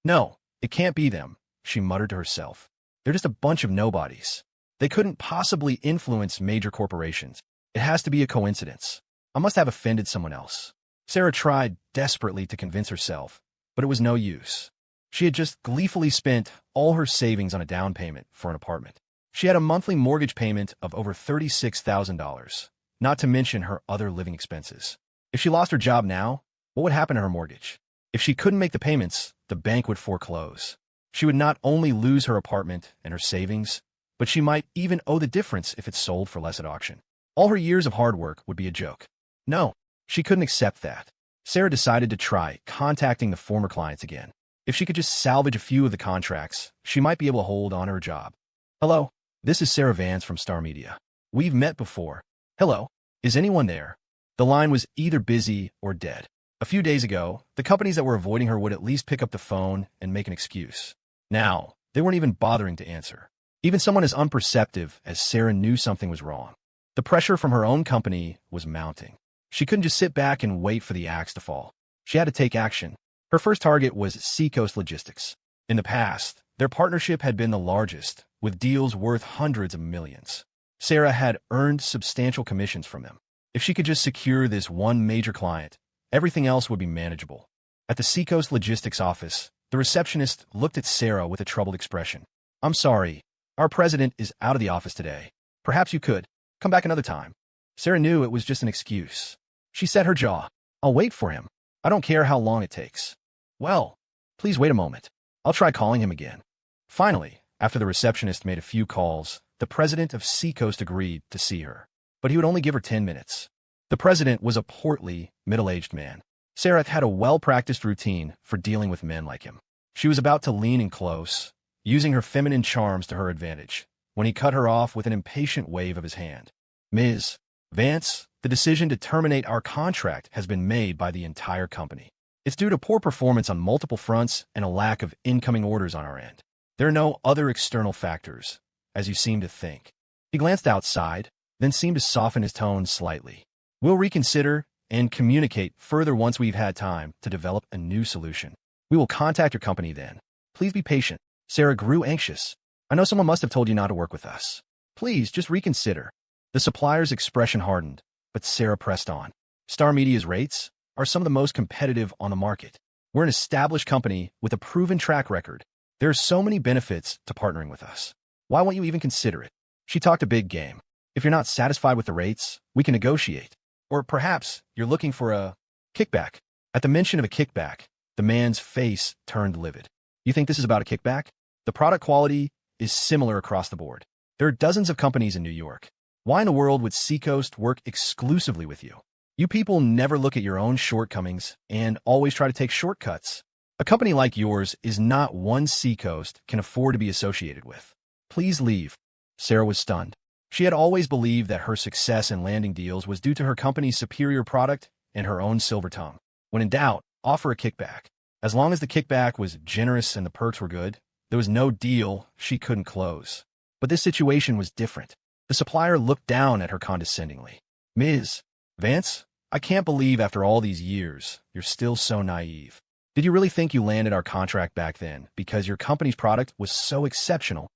Speaker 1: No, it can't be them, she muttered to herself. They're just a bunch of nobodies. They couldn't possibly influence major corporations. It has to be a coincidence. I must have offended someone else. Sarah tried desperately to convince herself, but it was no use. She had just gleefully spent all her savings on a down payment for an apartment. She had a monthly mortgage payment of over $36,000, not to mention her other living expenses. If she lost her job now, what would happen to her mortgage? If she couldn't make the payments, the bank would foreclose. She would not only lose her apartment and her savings, but she might even owe the difference if it sold for less at auction. All her years of hard work would be a joke. No, she couldn't accept that. Sarah decided to try contacting the former clients again. If she could just salvage a few of the contracts, she might be able to hold on her job. Hello, this is Sarah Vance from Star Media. We've met before. Hello, is anyone there? The line was either busy or dead. A few days ago, the companies that were avoiding her would at least pick up the phone and make an excuse. Now, they weren't even bothering to answer. Even someone as unperceptive as Sarah knew something was wrong. The pressure from her own company was mounting. She couldn't just sit back and wait for the axe to fall. She had to take action. Her first target was Seacoast Logistics. In the past, their partnership had been the largest, with deals worth hundreds of millions. Sarah had earned substantial commissions from them. If she could just secure this one major client, everything else would be manageable. At the Seacoast Logistics office, the receptionist looked at Sarah with a troubled expression. I'm sorry, Our president is out of the office today. Perhaps you could come back another time. Sarah knew it was just an excuse. She set her jaw. I'll wait for him. I don't care how long it takes. Well, please wait a moment. I'll try calling him again. Finally, after the receptionist made a few calls, the president of Seacoast agreed to see her. But he would only give her 10 minutes. The president was a portly, middle-aged man. Sarah had a well-practiced routine for dealing with men like him. She was about to lean in close, using her feminine charms to her advantage, when he cut her off with an impatient wave of his hand. Ms. Vance, the decision to terminate our contract has been made by the entire company. It's due to poor performance on multiple fronts and a lack of incoming orders on our end. There are no other external factors, as you seem to think. He glanced outside, then seemed to soften his tone slightly. We'll reconsider and communicate further once we've had time to develop a new solution. We will contact your company then. Please be patient. Sarah grew anxious. I know someone must have told you not to work with us. Please, just reconsider. The supplier's expression hardened, but Sarah pressed on. Star Media's rates are some of the most competitive on the market. We're an established company with a proven track record. There are so many benefits to partnering with us. Why won't you even consider it? She talked a big game. If you're not satisfied with the rates, we can negotiate. Or perhaps you're looking for a kickback. At the mention of a kickback, the man's face turned livid. You think this is about a kickback? The product quality is similar across the board. There are dozens of companies in New York. Why in the world would Seacoast work exclusively with you? You people never look at your own shortcomings and always try to take shortcuts. A company like yours is not one Seacoast can afford to be associated with. Please leave. Sarah was stunned. She had always believed that her success in landing deals was due to her company's superior product and her own silver tongue. When in doubt, offer a kickback. As long as the kickback was generous and the perks were good, there was no deal she couldn't close. But this situation was different. The supplier looked down at her condescendingly. Ms. Vance, I can't believe after all these years, you're still so naive. Did you really think you landed our contract back then because your company's product was so exceptional?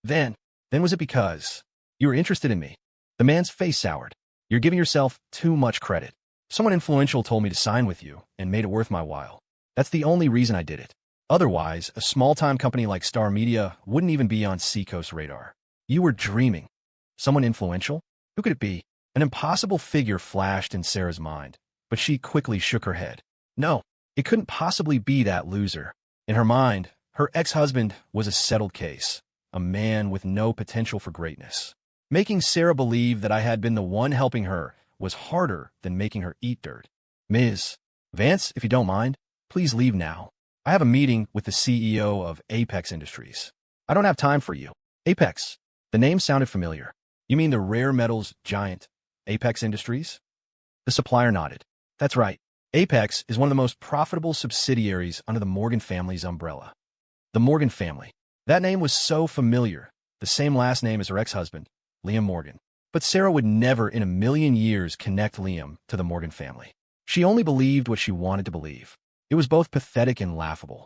Speaker 1: Then was it because you were interested in me? The man's face soured. You're giving yourself too much credit. Someone influential told me to sign with you and made it worth my while. That's the only reason I did it. Otherwise, a small-time company like Star Media wouldn't even be on Seacoast's radar. You were dreaming. Someone influential? Who could it be? An impossible figure flashed in Sarah's mind, but she quickly shook her head. No, it couldn't possibly be that loser. In her mind, her ex-husband was a settled case, a man with no potential for greatness. Making Sarah believe that I had been the one helping her was harder than making her eat dirt. Ms. Vance, if you don't mind, please leave now. I have a meeting with the CEO of Apex Industries. I don't have time for you. Apex. The name sounded familiar. You mean the rare metals giant, Apex Industries? The supplier nodded. That's right. Apex is one of the most profitable subsidiaries under the Morgan family's umbrella. The Morgan family. That name was so familiar, the same last name as her ex-husband, Liam Morgan. But Sarah would never in a million years connect Liam to the Morgan family. She only believed what she wanted to believe. It was both pathetic and laughable.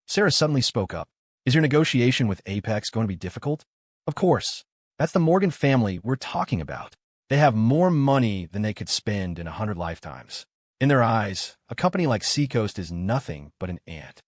Speaker 1: Sarah suddenly spoke up. Is your negotiation with Apex going to be difficult? Of course. That's the Morgan family we're talking about. They have more money than they could spend in 100 lifetimes. In their eyes, a company like Seacoast is nothing but an ant.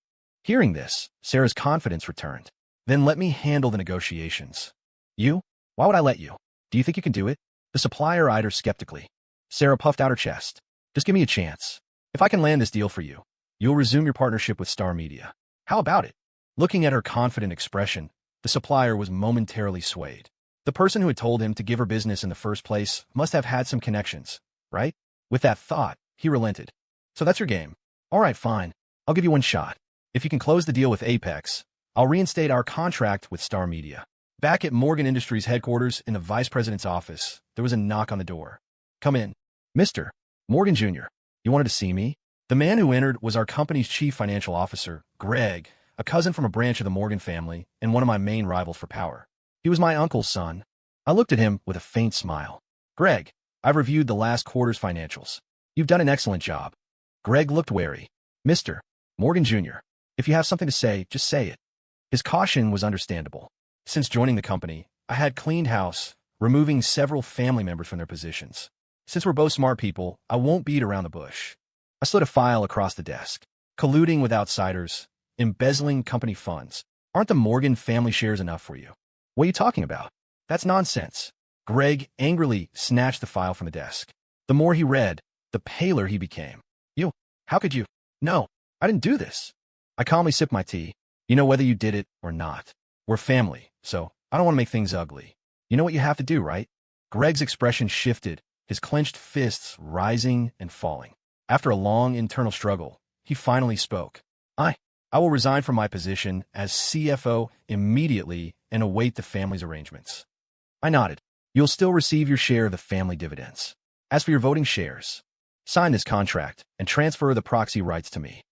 Speaker 1: Hearing this, Sarah's confidence returned. Then let me handle the negotiations. You? Why would I let you? Do you think you can do it? The supplier eyed her skeptically. Sarah puffed out her chest. Just give me a chance. If I can land this deal for you, you'll resume your partnership with Star Media. How about it? Looking at her confident expression, the supplier was momentarily swayed. The person who had told him to give her business in the first place must have had some connections, right? With that thought, he relented. So that's your game. All right, fine. I'll give you one shot. If you can close the deal with Apex, I'll reinstate our contract with Star Media. Back at Morgan Industries headquarters in the vice president's office, there was a knock on the door. Come in. Mr. Morgan Jr., you wanted to see me? The man who entered was our company's chief financial officer, Greg, a cousin from a branch of the Morgan family and one of my main rivals for power. He was my uncle's son. I looked at him with a faint smile. Greg, I've reviewed the last quarter's financials. You've done an excellent job. Greg looked wary. Mr. Morgan Jr., if you have something to say, just say it. His caution was understandable. Since joining the company, I had cleaned house, removing several family members from their positions. Since we're both smart people, I won't beat around the bush. I slid a file across the desk. Colluding with outsiders, embezzling company funds. Aren't the Morgan family shares enough for you? What are you talking about? That's nonsense. Greg angrily snatched the file from the desk. The more he read, the paler he became. You, how could you? No, I didn't do this. I calmly sipped my tea. You know whether you did it or not. We're family, so I don't want to make things ugly. You know what you have to do, right? Greg's expression shifted, his clenched fists rising and falling. After a long internal struggle, he finally spoke. I will resign from my position as CFO immediately and await the family's arrangements. I nodded. You'll still receive your share of the family dividends. As for your voting shares, sign this contract and transfer the proxy rights to me.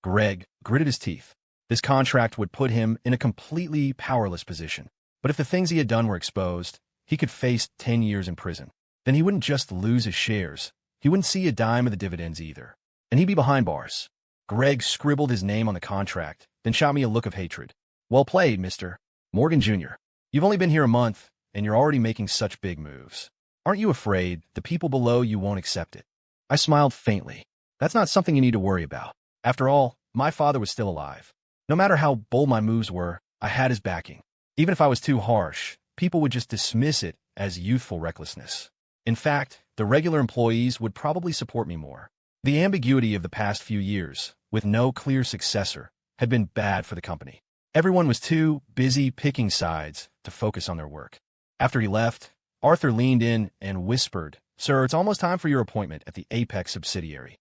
Speaker 1: Greg gritted his teeth. This contract would put him in a completely powerless position. But if the things he had done were exposed, he could face 10 years in prison. Then he wouldn't just lose his shares. He wouldn't see a dime of the dividends either. And he'd be behind bars. Greg scribbled his name on the contract, then shot me a look of hatred. Well played, Mr. Morgan Jr. You've only been here a month, and you're already making such big moves. Aren't you afraid the people below you won't accept it? I smiled faintly. That's not something you need to worry about. After all, my father was still alive. No matter how bold my moves were, I had his backing. Even if I was too harsh, people would just dismiss it as youthful recklessness. In fact, the regular employees would probably support me more. The ambiguity of the past few years, with no clear successor, had been bad for the company. Everyone was too busy picking sides to focus on their work. After he left, Arthur leaned in and whispered, Sir, it's almost time for your appointment at the Apex subsidiary.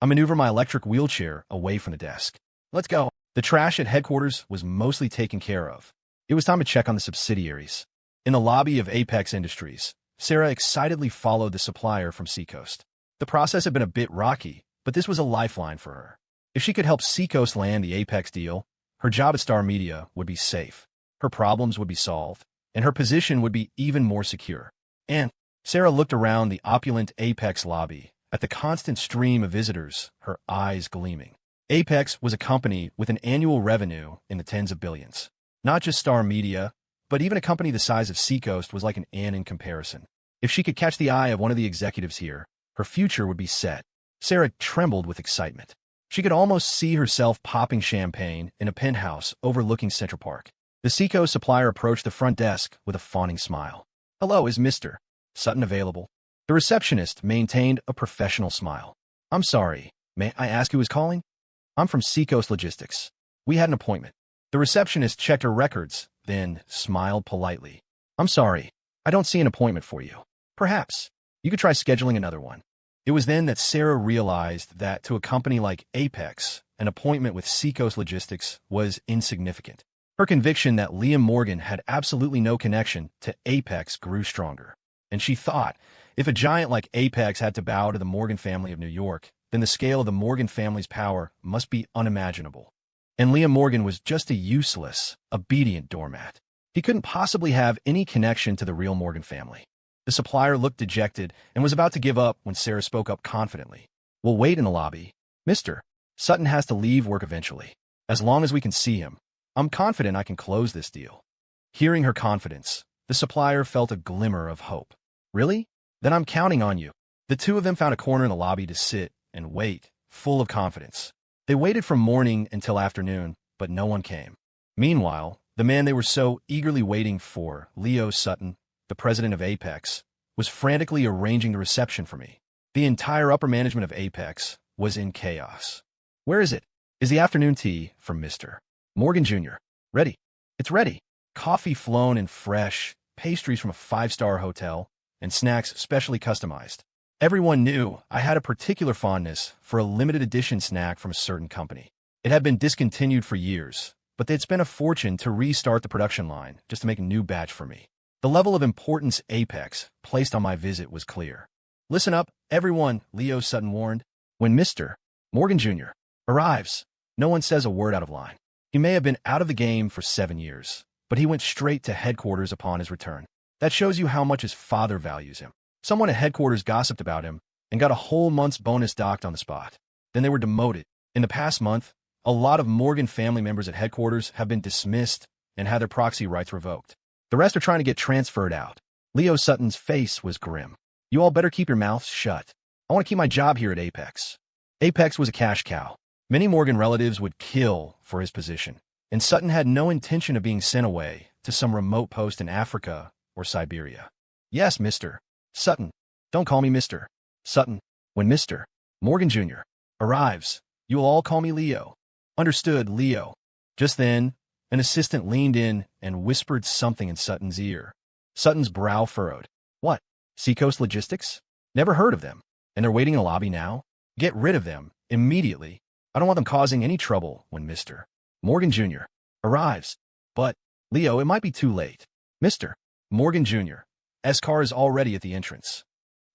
Speaker 1: I maneuvered my electric wheelchair away from the desk. Let's go. The trash at headquarters was mostly taken care of. It was time to check on the subsidiaries. In the lobby of Apex Industries, Sarah excitedly followed the supplier from Seacoast. The process had been a bit rocky, but this was a lifeline for her. If she could help Seacoast land the Apex deal, her job at Star Media would be safe, her problems would be solved, and her position would be even more secure. And Sarah looked around the opulent Apex lobby at the constant stream of visitors, her eyes gleaming. Apex was a company with an annual revenue in the tens of billions. Not just Star Media, but even a company the size of Seacoast was like an ant in comparison. If she could catch the eye of one of the executives here, her future would be set. Sarah trembled with excitement. She could almost see herself popping champagne in a penthouse overlooking Central Park. The Seacoast supplier approached the front desk with a fawning smile. Hello, is Mr. Sutton available? The receptionist maintained a professional smile. I'm sorry, may I ask who is calling? I'm from Seacoast Logistics. We had an appointment. The receptionist checked her records, then smiled politely. I'm sorry, I don't see an appointment for you. Perhaps you could try scheduling another one. It was then that Sarah realized that to a company like Apex, an appointment with Seacoast Logistics was insignificant. Her conviction that Liam Morgan had absolutely no connection to Apex grew stronger. And she thought, if a giant like Apex had to bow to the Morgan family of New York, then the scale of the Morgan family's power must be unimaginable. And Liam Morgan was just a useless, obedient doormat. He couldn't possibly have any connection to the real Morgan family. The supplier looked dejected and was about to give up when Sarah spoke up confidently. We'll wait in the lobby. Mr. Sutton has to leave work eventually. As long as we can see him, I'm confident I can close this deal. Hearing her confidence, the supplier felt a glimmer of hope. Really? Then I'm counting on you. The two of them found a corner in the lobby to sit and wait, full of confidence. They waited from morning until afternoon, but no one came. Meanwhile, the man they were so eagerly waiting for, Leo Sutton, the president of Apex, was frantically arranging the reception for me. The entire upper management of Apex was in chaos. Where is it? Is the afternoon tea from Mr. Morgan Jr. ready? It's ready. Coffee flown and fresh, pastries from a five-star hotel, and snacks specially customized. Everyone knew I had a particular fondness for a limited edition snack from a certain company. It had been discontinued for years, but they'd spent a fortune to restart the production line just to make a new batch for me. The level of importance Apex placed on my visit was clear. Listen up, everyone, Leo Sutton warned. When Mr. Morgan Jr. arrives, no one says a word out of line. He may have been out of the game for 7 years, but he went straight to headquarters upon his return. That shows you how much his father values him. Someone at headquarters gossiped about him and got a whole month's bonus docked on the spot. Then they were demoted. In the past month, a lot of Morgan family members at headquarters have been dismissed and had their proxy rights revoked. The rest are trying to get transferred out. Leo Sutton's face was grim. You all better keep your mouths shut. I want to keep my job here at Apex. Apex was a cash cow. Many Morgan relatives would kill for his position, and Sutton had no intention of being sent away to some remote post in Africa or Siberia. Yes, Mr. Sutton. Don't call me Mr. Sutton. When Mr. Morgan Jr. arrives, you will all call me Leo. Understood, Leo. Just then, an assistant leaned in and whispered something in Sutton's ear. Sutton's brow furrowed. What? Seacoast Logistics? Never heard of them. And they're waiting in the lobby now? Get rid of them immediately. I don't want them causing any trouble when Mr. Morgan Jr. arrives. But, Leo, it might be too late. Mr. Morgan Jr.'s car is already at the entrance.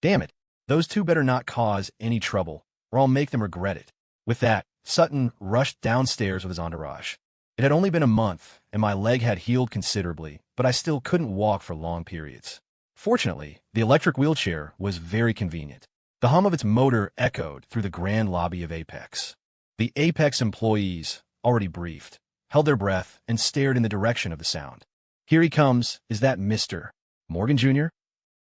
Speaker 1: Damn it. Those two better not cause any trouble, or I'll make them regret it. With that, Sutton rushed downstairs with his entourage. It had only been a month, and my leg had healed considerably, but I still couldn't walk for long periods. Fortunately, the electric wheelchair was very convenient. The hum of its motor echoed through the grand lobby of Apex. The Apex employees, already briefed, held their breath and stared in the direction of the sound. Here he comes. Is that Mr. Morgan Jr.?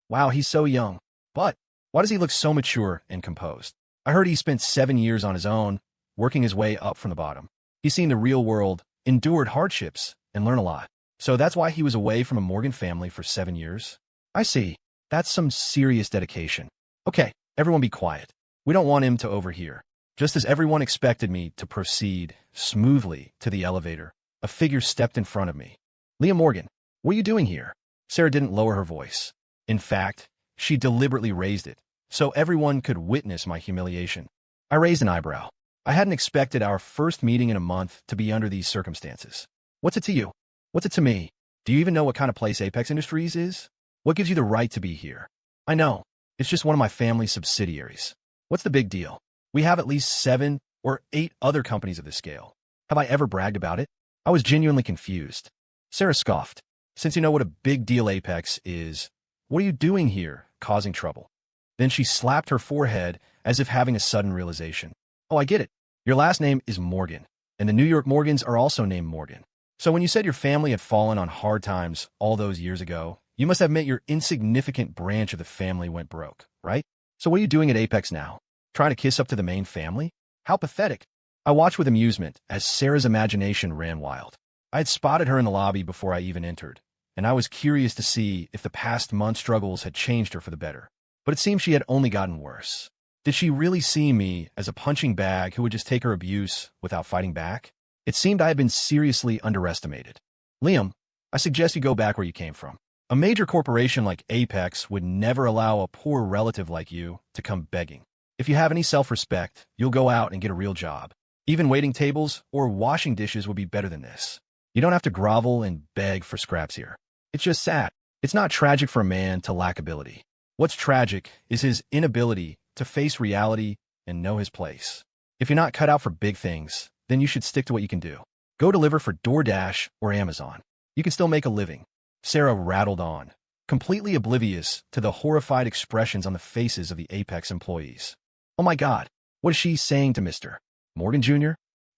Speaker 1: Wow, he's so young. But why does he look so mature and composed? I heard he spent 7 years on his own, working his way up from the bottom. He's seen the real world, endured hardships, and learned a lot. So that's why he was away from a Morgan family for 7 years? I see. That's some serious dedication. Okay, everyone be quiet. We don't want him to overhear. Just as everyone expected me to proceed smoothly to the elevator, a figure stepped in front of me. Leah Morgan, what are you doing here? Sarah didn't lower her voice. In fact, she deliberately raised it, so everyone could witness my humiliation. I raised an eyebrow. I hadn't expected our first meeting in a month to be under these circumstances. What's it to you? What's it to me? Do you even know what kind of place Apex Industries is? What gives you the right to be here? I know. It's just one of my family's subsidiaries. What's the big deal? We have at least 7 or 8 other companies of this scale. Have I ever bragged about it? I was genuinely confused. Sarah scoffed. Since you know what a big deal Apex is, what are you doing here, causing trouble? Then she slapped her forehead as if having a sudden realization. Oh, I get it. Your last name is Morgan, and the New York Morgans are also named Morgan. So when you said your family had fallen on hard times all those years ago, you must have meant your insignificant branch of the family went broke, right? So what are you doing at Apex now? Trying to kiss up to the main family? How pathetic. I watched with amusement as Sarah's imagination ran wild. I had spotted her in the lobby before I even entered, and I was curious to see if the past month's struggles had changed her for the better. But it seemed she had only gotten worse. Did she really see me as a punching bag who would just take her abuse without fighting back? It seemed I had been seriously underestimated. Liam, I suggest you go back where you came from. A major corporation like Apex would never allow a poor relative like you to come begging. If you have any self-respect, you'll go out and get a real job. Even waiting tables or washing dishes would be better than this. You don't have to grovel and beg for scraps here. It's just sad. It's not tragic for a man to lack ability. What's tragic is his inability to face reality and know his place. If you're not cut out for big things, then you should stick to what you can do. Go deliver for DoorDash or Amazon. You can still make a living. Sarah rattled on, completely oblivious to the horrified expressions on the faces of the Apex employees. Oh my God, what is she saying to Mr. Morgan Jr.?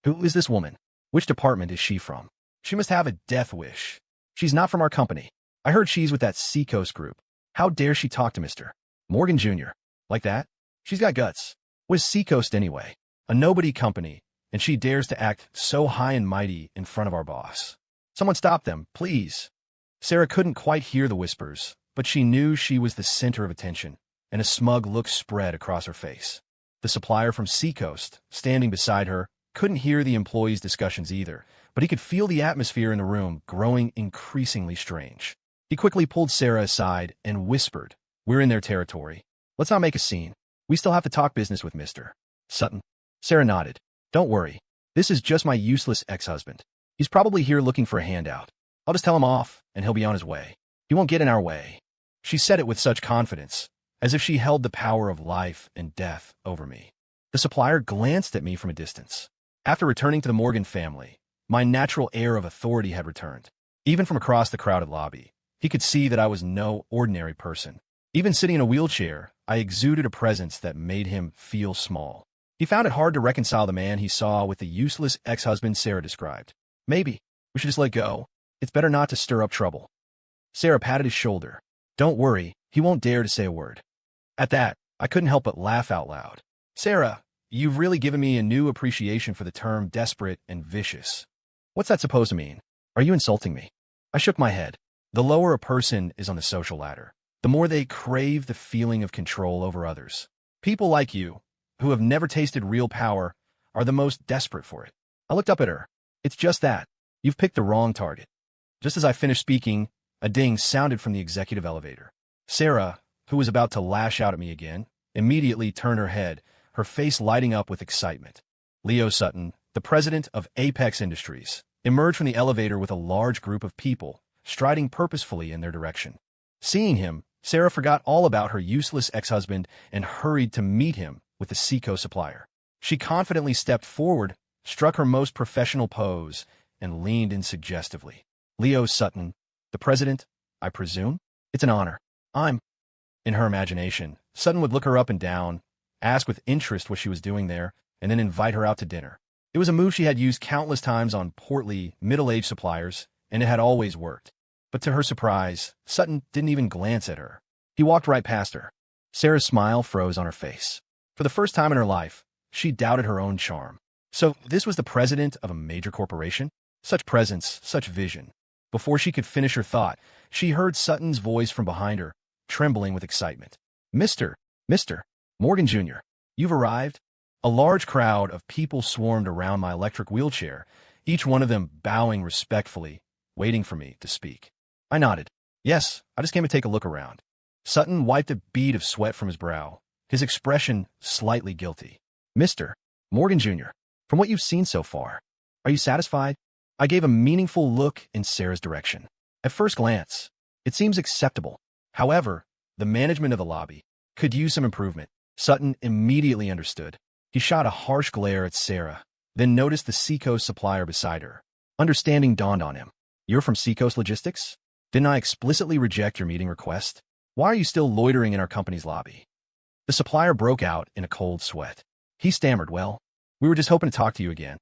Speaker 1: Who is this woman? Which department is she from? She must have a death wish. She's not from our company. I heard she's with that Seacoast group. How dare she talk to Mr. Morgan Jr. like that? She's got guts. What is Seacoast anyway? A nobody company, and she dares to act so high and mighty in front of our boss. Someone stop them, please. Sarah couldn't quite hear the whispers, but she knew she was the center of attention, and a smug look spread across her face. The supplier from Seacoast, standing beside her, couldn't hear the employees' discussions either, but he could feel the atmosphere in the room growing increasingly strange. He quickly pulled Sarah aside and whispered, "We're in their territory. Let's not make a scene. We still have to talk business with Mr. Sutton." Sarah nodded. "Don't worry. This is just my useless ex-husband. He's probably here looking for a handout. I'll just tell him off, and he'll be on his way. He won't get in our way." She said it with such confidence, as if she held the power of life and death over me. The supplier glanced at me from a distance. After returning to the Morgan family, my natural air of authority had returned. Even from across the crowded lobby, he could see that I was no ordinary person. Even sitting in a wheelchair, I exuded a presence that made him feel small. He found it hard to reconcile the man he saw with the useless ex-husband Sarah described. Maybe we should just let go. It's better not to stir up trouble. Sarah patted his shoulder. "Don't worry, he won't dare to say a word." At that, I couldn't help but laugh out loud. "Sarah, you've really given me a new appreciation for the term desperate and vicious. What's that supposed to mean? Are you insulting me?" I shook my head. The lower a person is on the social ladder, the more they crave the feeling of control over others. People like you, who have never tasted real power, are the most desperate for it. I looked up at her. It's just that. You've picked the wrong target. Just as I finished speaking, a ding sounded from the executive elevator. Sarah, who was about to lash out at me again, immediately turned her head, her face lighting up with excitement. Leo Sutton, the president of Apex Industries, emerged from the elevator with a large group of people, striding purposefully in their direction. Seeing him, Sarah forgot all about her useless ex-husband and hurried to meet him with the Seco supplier. She confidently stepped forward, struck her most professional pose, and leaned in suggestively. Leo Sutton, the president, I presume? It's an honor. In her imagination, Sutton would look her up and down, ask with interest what she was doing there, and then invite her out to dinner. It was a move she had used countless times on portly, middle-aged suppliers, and it had always worked. But to her surprise, Sutton didn't even glance at her. He walked right past her. Sarah's smile froze on her face. For the first time in her life, she doubted her own charm. So this was the president of a major corporation? Such presence, such vision. Before she could finish her thought, she heard Sutton's voice from behind her, trembling with excitement. Mr. Morgan Jr., you've arrived? A large crowd of people swarmed around my electric wheelchair, each one of them bowing respectfully, waiting for me to speak. I nodded. Yes, I just came to take a look around. Sutton wiped a bead of sweat from his brow, his expression slightly guilty. Mr. Morgan Jr., from what you've seen so far, are you satisfied? I gave a meaningful look in Sarah's direction. At first glance, it seems acceptable. However, the management of the lobby could use some improvement. Sutton immediately understood. He shot a harsh glare at Sarah, then noticed the Seacoast supplier beside her. Understanding dawned on him. You're from Seacoast Logistics? Didn't I explicitly reject your meeting request? Why are you still loitering in our company's lobby? The supplier broke out in a cold sweat. He stammered, well, we were just hoping to talk to you again.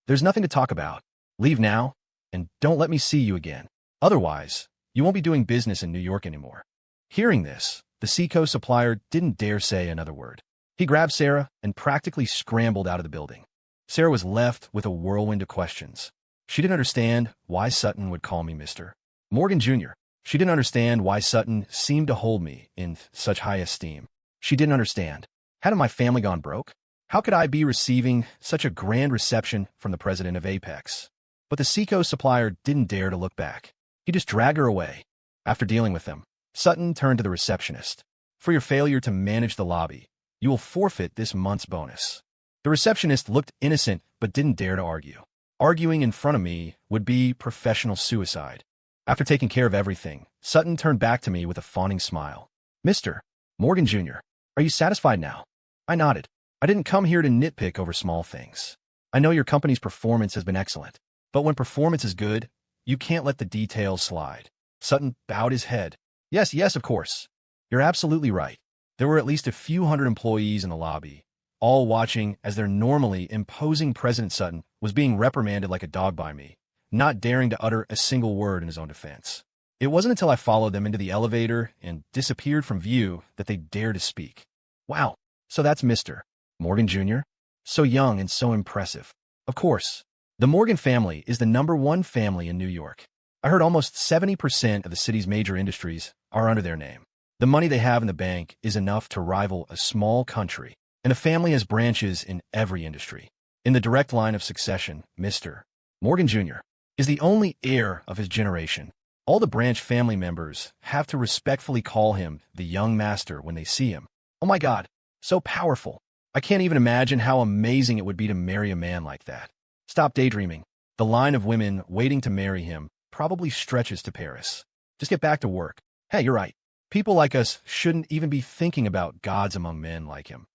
Speaker 1: There's nothing to talk about. Leave now, and don't let me see you again. Otherwise, you won't be doing business in New York anymore. Hearing this, the Seacoast supplier didn't dare say another word. He grabbed Sarah and practically scrambled out of the building. Sarah was left with a whirlwind of questions. She didn't understand why Sutton would call me Mr. Morgan Jr. She didn't understand why Sutton seemed to hold me in such high esteem. She didn't understand. Hadn't my family gone broke? How could I be receiving such a grand reception from the president of Apex? But the Seacoast supplier didn't dare to look back. He just dragged her away. After dealing with them, Sutton turned to the receptionist. For your failure to manage the lobby, you will forfeit this month's bonus. The receptionist looked innocent but didn't dare to argue. Arguing in front of me would be professional suicide. After taking care of everything, Sutton turned back to me with a fawning smile. Mr. Morgan Jr., are you satisfied now? I nodded. I didn't come here to nitpick over small things. I know your company's performance has been excellent, but when performance is good, you can't let the details slide. Sutton bowed his head. Yes, of course. You're absolutely right. There were at least a few hundred employees in the lobby, all watching as their normally imposing President Sutton was being reprimanded like a dog by me, not daring to utter a single word in his own defense. It wasn't until I followed them into the elevator and disappeared from view that they dared to speak. Wow, so that's Mr. Morgan Jr.? So young and so impressive. Of course, the Morgan family is the #1 family in New York. I heard almost 70% of the city's major industries are under their name. The money they have in the bank is enough to rival a small country, and the family has branches in every industry. In the direct line of succession, Mr. Morgan Jr. is the only heir of his generation. All the branch family members have to respectfully call him the young master when they see him. Oh my God, so powerful. I can't even imagine how amazing it would be to marry a man like that. Stop daydreaming. The line of women waiting to marry him probably stretches to Paris. Just get back to work. Hey, you're right. People like us shouldn't even be thinking about gods among men like him.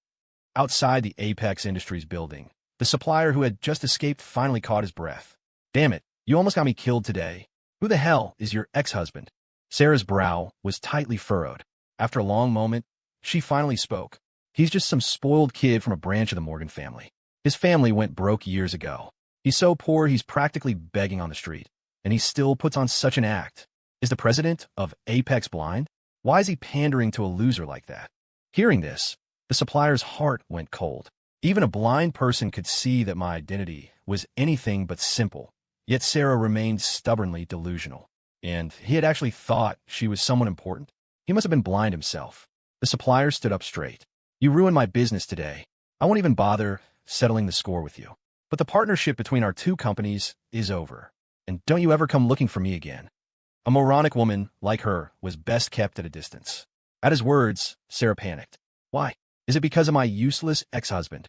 Speaker 1: Outside the Apex Industries building, the supplier who had just escaped finally caught his breath. Damn it, you almost got me killed today. Who the hell is your ex-husband? Sarah's brow was tightly furrowed. After a long moment, she finally spoke. He's just some spoiled kid from a branch of the Morgan family. His family went broke years ago. He's so poor he's practically begging on the street. And he still puts on such an act. Is the president of Apex blind? Why is he pandering to a loser like that? Hearing this, the supplier's heart went cold. Even a blind person could see that my identity was anything but simple. Yet Sarah remained stubbornly delusional. and he had actually thought she was someone important. He must have been blind himself. The supplier stood up straight. You ruined my business today. I won't even bother settling the score with you. But the partnership between our two companies is over. And don't you ever come looking for me again. A moronic woman like her was best kept at a distance. At his words, Sarah panicked. Why? Is it because of my useless ex-husband?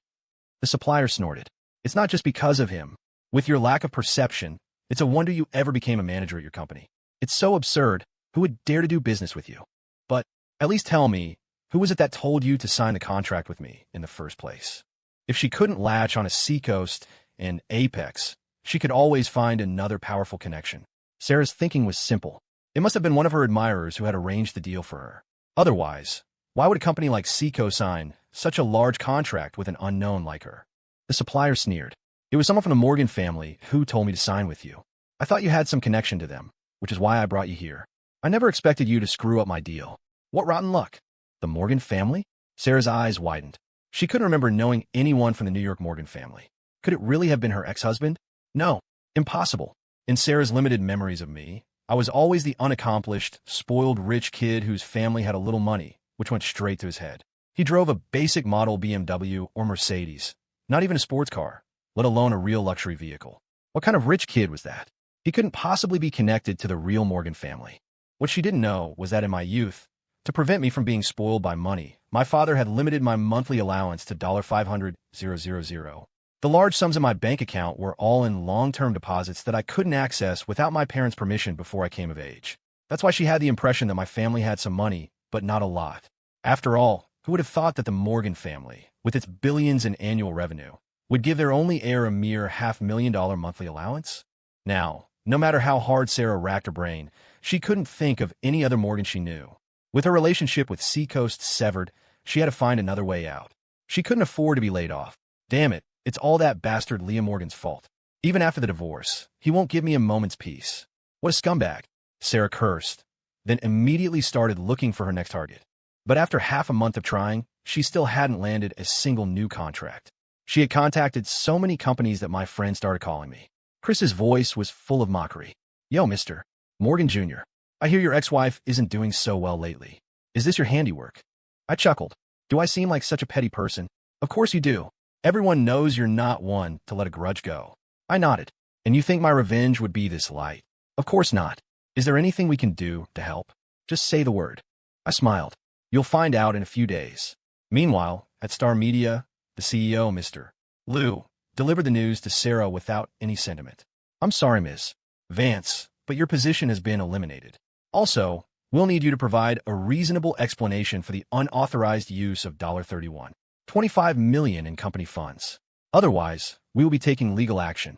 Speaker 1: The supplier snorted. It's not just because of him. With your lack of perception, it's a wonder you ever became a manager at your company. It's so absurd. Who would dare to do business with you? But at least tell me, who was it that told you to sign the contract with me in the first place? If she couldn't latch on a Seacoast and Apex, she could always find another powerful connection. Sarah's thinking was simple. It must have been one of her admirers who had arranged the deal for her. Otherwise, why would a company like Seacoast sign such a large contract with an unknown like her? The supplier sneered. It was someone from the Morgan family who told me to sign with you. I thought you had some connection to them, which is why I brought you here. I never expected you to screw up my deal. What rotten luck. The Morgan family? Sarah's eyes widened. She couldn't remember knowing anyone from the New York Morgan family. Could it really have been her ex-husband? No, impossible. In Sarah's limited memories of me, I was always the unaccomplished, spoiled rich kid whose family had a little money, which went straight to his head. He drove a basic model BMW or Mercedes, not even a sports car, let alone a real luxury vehicle. What kind of rich kid was that? He couldn't possibly be connected to the real Morgan family. What she didn't know was that in my youth, to prevent me from being spoiled by money, my father had limited my monthly allowance to $500,000. The large sums in my bank account were all in long-term deposits that I couldn't access without my parents' permission before I came of age. That's why she had the impression that my family had some money, but not a lot. After all, who would have thought that the Morgan family, with its billions in annual revenue, would give their only heir a mere $500,000 monthly allowance? Now, no matter how hard Sarah racked her brain, she couldn't think of any other Morgan she knew. With her relationship with Seacoast severed, she had to find another way out. She couldn't afford to be laid off. Damn it, it's all that bastard Liam Morgan's fault. Even after the divorce, he won't give me a moment's peace. What a scumbag. Sarah cursed, then immediately started looking for her next target. But after half a month of trying, she still hadn't landed a single new contract. She had contacted so many companies that my friend started calling me. Chris's voice was full of mockery. Yo, Mr. Morgan Jr., I hear your ex-wife isn't doing so well lately. Is this your handiwork? I chuckled. Do I seem like such a petty person? Of course you do. Everyone knows you're not one to let a grudge go. I nodded. And you think my revenge would be this light? Of course not. Is there anything we can do to help? Just say the word. I smiled. You'll find out in a few days. Meanwhile, at Star Media, the CEO, Mr. Lou, delivered the news to Sarah without any sentiment. I'm sorry, Ms. Vance, but your position has been eliminated. Also, we'll need you to provide a reasonable explanation for the unauthorized use of $25 million in company funds. Otherwise, we will be taking legal action.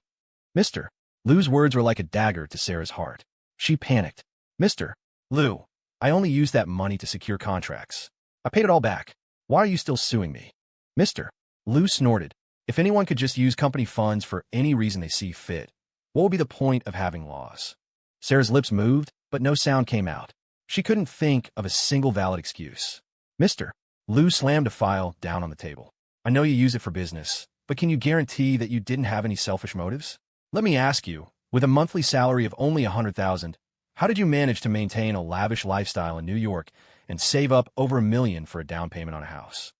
Speaker 1: Mr. Lou's words were like a dagger to Sarah's heart. She panicked. Mr. Lou, I only used that money to secure contracts. I paid it all back. Why are you still suing me? Mr. Lou snorted. If anyone could just use company funds for any reason they see fit, what would be the point of having laws? Sarah's lips moved, but no sound came out. She couldn't think of a single valid excuse. Mr. Lou slammed a file down on the table. I know you use it for business, but can you guarantee that you didn't have any selfish motives? Let me ask you, with a monthly salary of only $100,000, how did you manage to maintain a lavish lifestyle in New York and save up over $1 million for a down payment on a house?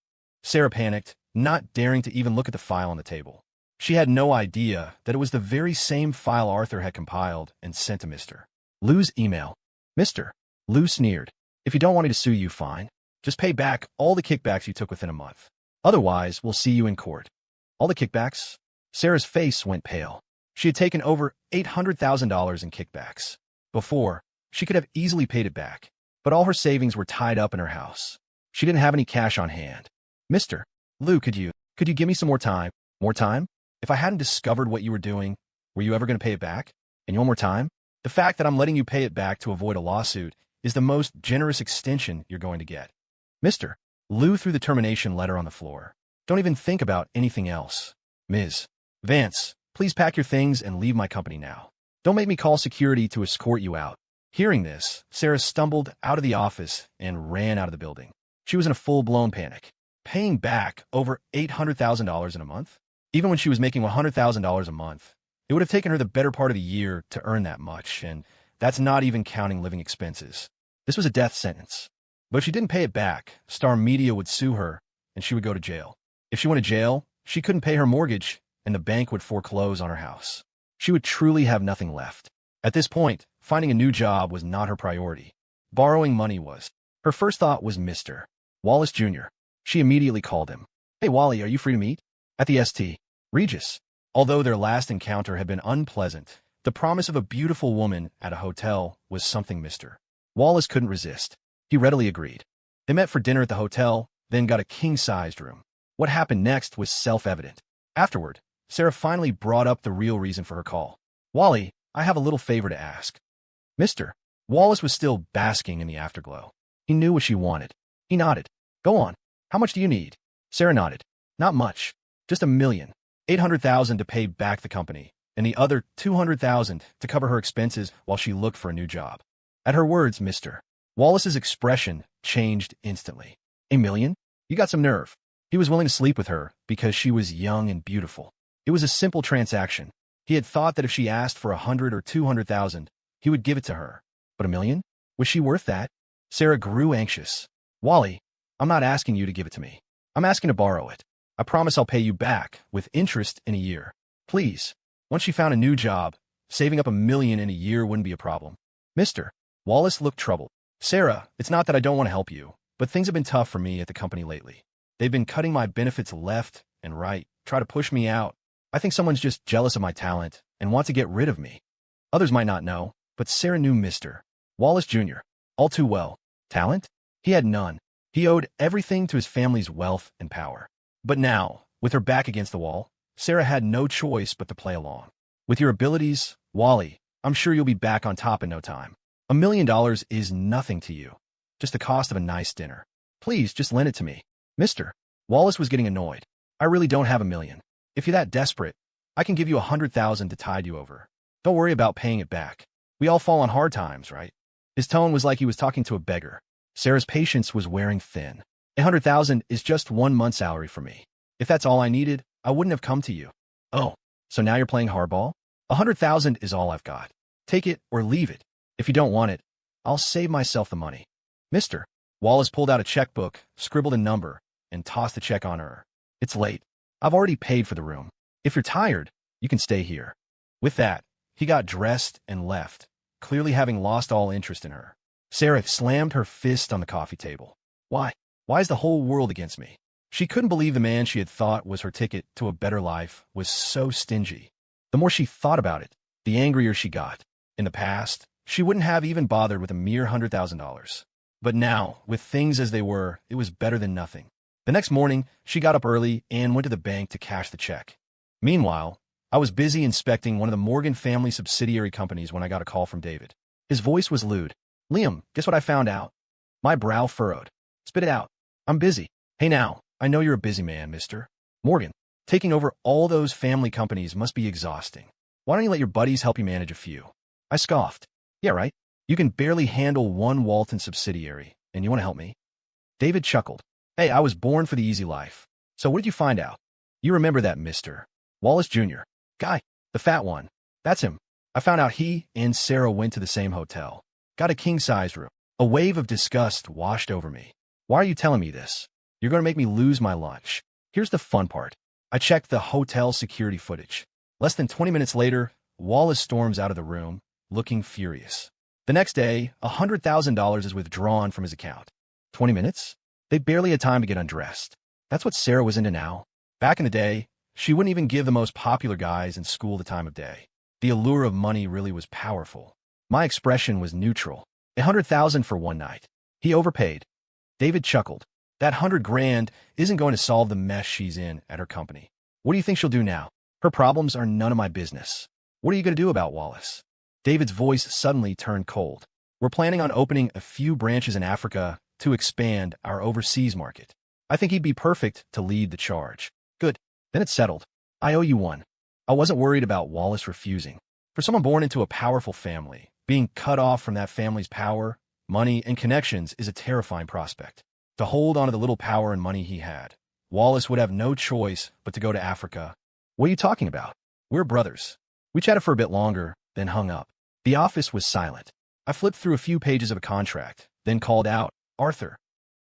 Speaker 1: Sarah panicked, not daring to even look at the file on the table. She had no idea that it was the very same file Arthur had compiled and sent to Mr. Lou's email. Mr. Lou sneered. If you don't want me to sue you, fine. Just pay back all the kickbacks you took within a month. Otherwise, we'll see you in court. All the kickbacks? Sarah's face went pale. She had taken over $800,000 in kickbacks. Before, she could have easily paid it back, but all her savings were tied up in her house. She didn't have any cash on hand. Mr. Lou, could you give me some more time? More time? If I hadn't discovered what you were doing, were you ever going to pay it back? And you want more time? The fact that I'm letting you pay it back to avoid a lawsuit is the most generous extension you're going to get. Mr. Lou threw the termination letter on the floor. Don't even think about anything else. Ms. Vance, please pack your things and leave my company now. Don't make me call security to escort you out. Hearing this, Sarah stumbled out of the office and ran out of the building. She was in a full-blown panic. Paying back over $800,000 in a month? Even when she was making $100,000 a month, it would have taken her the better part of a year to earn that much, and That's not even counting living expenses. This was a death sentence. But if she didn't pay it back, Star Media would sue her, and she would go to jail. If she went to jail, she couldn't pay her mortgage, and the bank would foreclose on her house. She would truly have nothing left. At this point, finding a new job was not her priority. Borrowing money was. Her first thought was Mr. Wallace Jr. She immediately called him. "Hey, Wally, are you free to meet?" At the St. Regis. Although their last encounter had been unpleasant, the promise of a beautiful woman at a hotel was something Mr. Wallace couldn't resist. He readily agreed. They met for dinner at the hotel, then got a king-sized room. What happened next was self-evident. Afterward, Sarah finally brought up the real reason for her call. "Wally, I have a little favor to ask." Mr. Wallace was still basking in the afterglow. He knew what she wanted. He nodded. "Go on. How much do you need?" Sarah nodded. "Not much. Just $1,800,000 to pay back the company, and the other $200,000 to cover her expenses while she looked for a new job." At her words, Mr. Wallace's expression changed instantly. "$1 million? You got some nerve." He was willing to sleep with her because she was young and beautiful. It was a simple transaction. He had thought that if she asked for 100 or 200,000, he would give it to her. But $1 million? Was she worth that? Sarah grew anxious. "Wally, I'm not asking you to give it to me. I'm asking to borrow it. I promise I'll pay you back with interest in a year. Please." Once she found a new job, saving up $1 million in a year wouldn't be a problem. Mr. Wallace looked troubled. "Sarah, it's not that I don't want to help you, but things have been tough for me at the company lately. They've been cutting my benefits left and right, try to push me out. I think someone's just jealous of my talent and want to get rid of me." Others might not know, but Sarah knew Mr. Wallace Jr. all too well. Talent? He had none. He owed everything to his family's wealth and power. But now, with her back against the wall, Sarah had no choice but to play along. "With your abilities, Wally, I'm sure you'll be back on top in no time. $1 million is nothing to you. Just the cost of a nice dinner. Please, just lend it to me." Mr. Wallace was getting annoyed. "I really don't have $1 million. If you're that desperate, I can give you $100,000 to tide you over. Don't worry about paying it back. We all fall on hard times, right?" His tone was like he was talking to a beggar. Sarah's patience was wearing thin. "$100,000 is just 1 month's salary for me. If that's all I needed, I wouldn't have come to you." "Oh, so now you're playing hardball? $100,000 is all I've got. Take it or leave it. If you don't want it, I'll save myself the money." Mr. Wallace pulled out a checkbook, scribbled a number, and tossed the check on her. "It's late. I've already paid for the room. If you're tired, you can stay here." With that, he got dressed and left, clearly having lost all interest in her. Sarah slammed her fist on the coffee table. Why? Why is the whole world against me? She couldn't believe the man she had thought was her ticket to a better life was so stingy. The more she thought about it, the angrier she got. In the past, she wouldn't have even bothered with a mere $100,000. But now, with things as they were, it was better than nothing. The next morning, she got up early and went to the bank to cash the check. Meanwhile, I was busy inspecting one of the Morgan family subsidiary companies when I got a call from David. His voice was lewd. "Liam, guess what I found out?" My brow furrowed. "Spit it out. I'm busy." "Hey now, I know you're a busy man, Mr. Morgan. Taking over all those family companies must be exhausting. Why don't you let your buddies help you manage a few?" I scoffed. "Yeah, right. You can barely handle one Walton subsidiary, and you want to help me?" David chuckled. "Hey, I was born for the easy life. So what did you find out?" "You remember that Mr. Wallace Jr. guy, the fat one? That's him. I found out he and Sarah went to the same hotel. Got a king-size room." A wave of disgust washed over me. "Why are you telling me this? You're going to make me lose my lunch." Here's the fun part. I checked the hotel security footage. Less than 20 minutes later, Wallace storms out of the room, looking furious. The next day, $100,000 is withdrawn from his account. 20 minutes? They barely had time to get undressed. That's what Sarah was into now. Back in the day, she wouldn't even give the most popular guys in school the time of day. The allure of money really was powerful. My expression was neutral. $100,000 for one night. He overpaid. David chuckled. That $100,000 isn't going to solve the mess she's in at her company. What do you think she'll do now? Her problems are none of my business. What are you going to do about Wallace? David's voice suddenly turned cold. We're planning on opening a few branches in Africa to expand our overseas market. I think he'd be perfect to lead the charge. Good. Then it's settled. I owe you one. I wasn't worried about Wallace refusing. For someone born into a powerful family, being cut off from that family's power, money, and connections is a terrifying prospect. To hold on to the little power and money he had, Wallace would have no choice but to go to Africa. What are you talking about? We're brothers. We chatted for a bit longer, then hung up. The office was silent. I flipped through a few pages of a contract, then called out, "Arthur."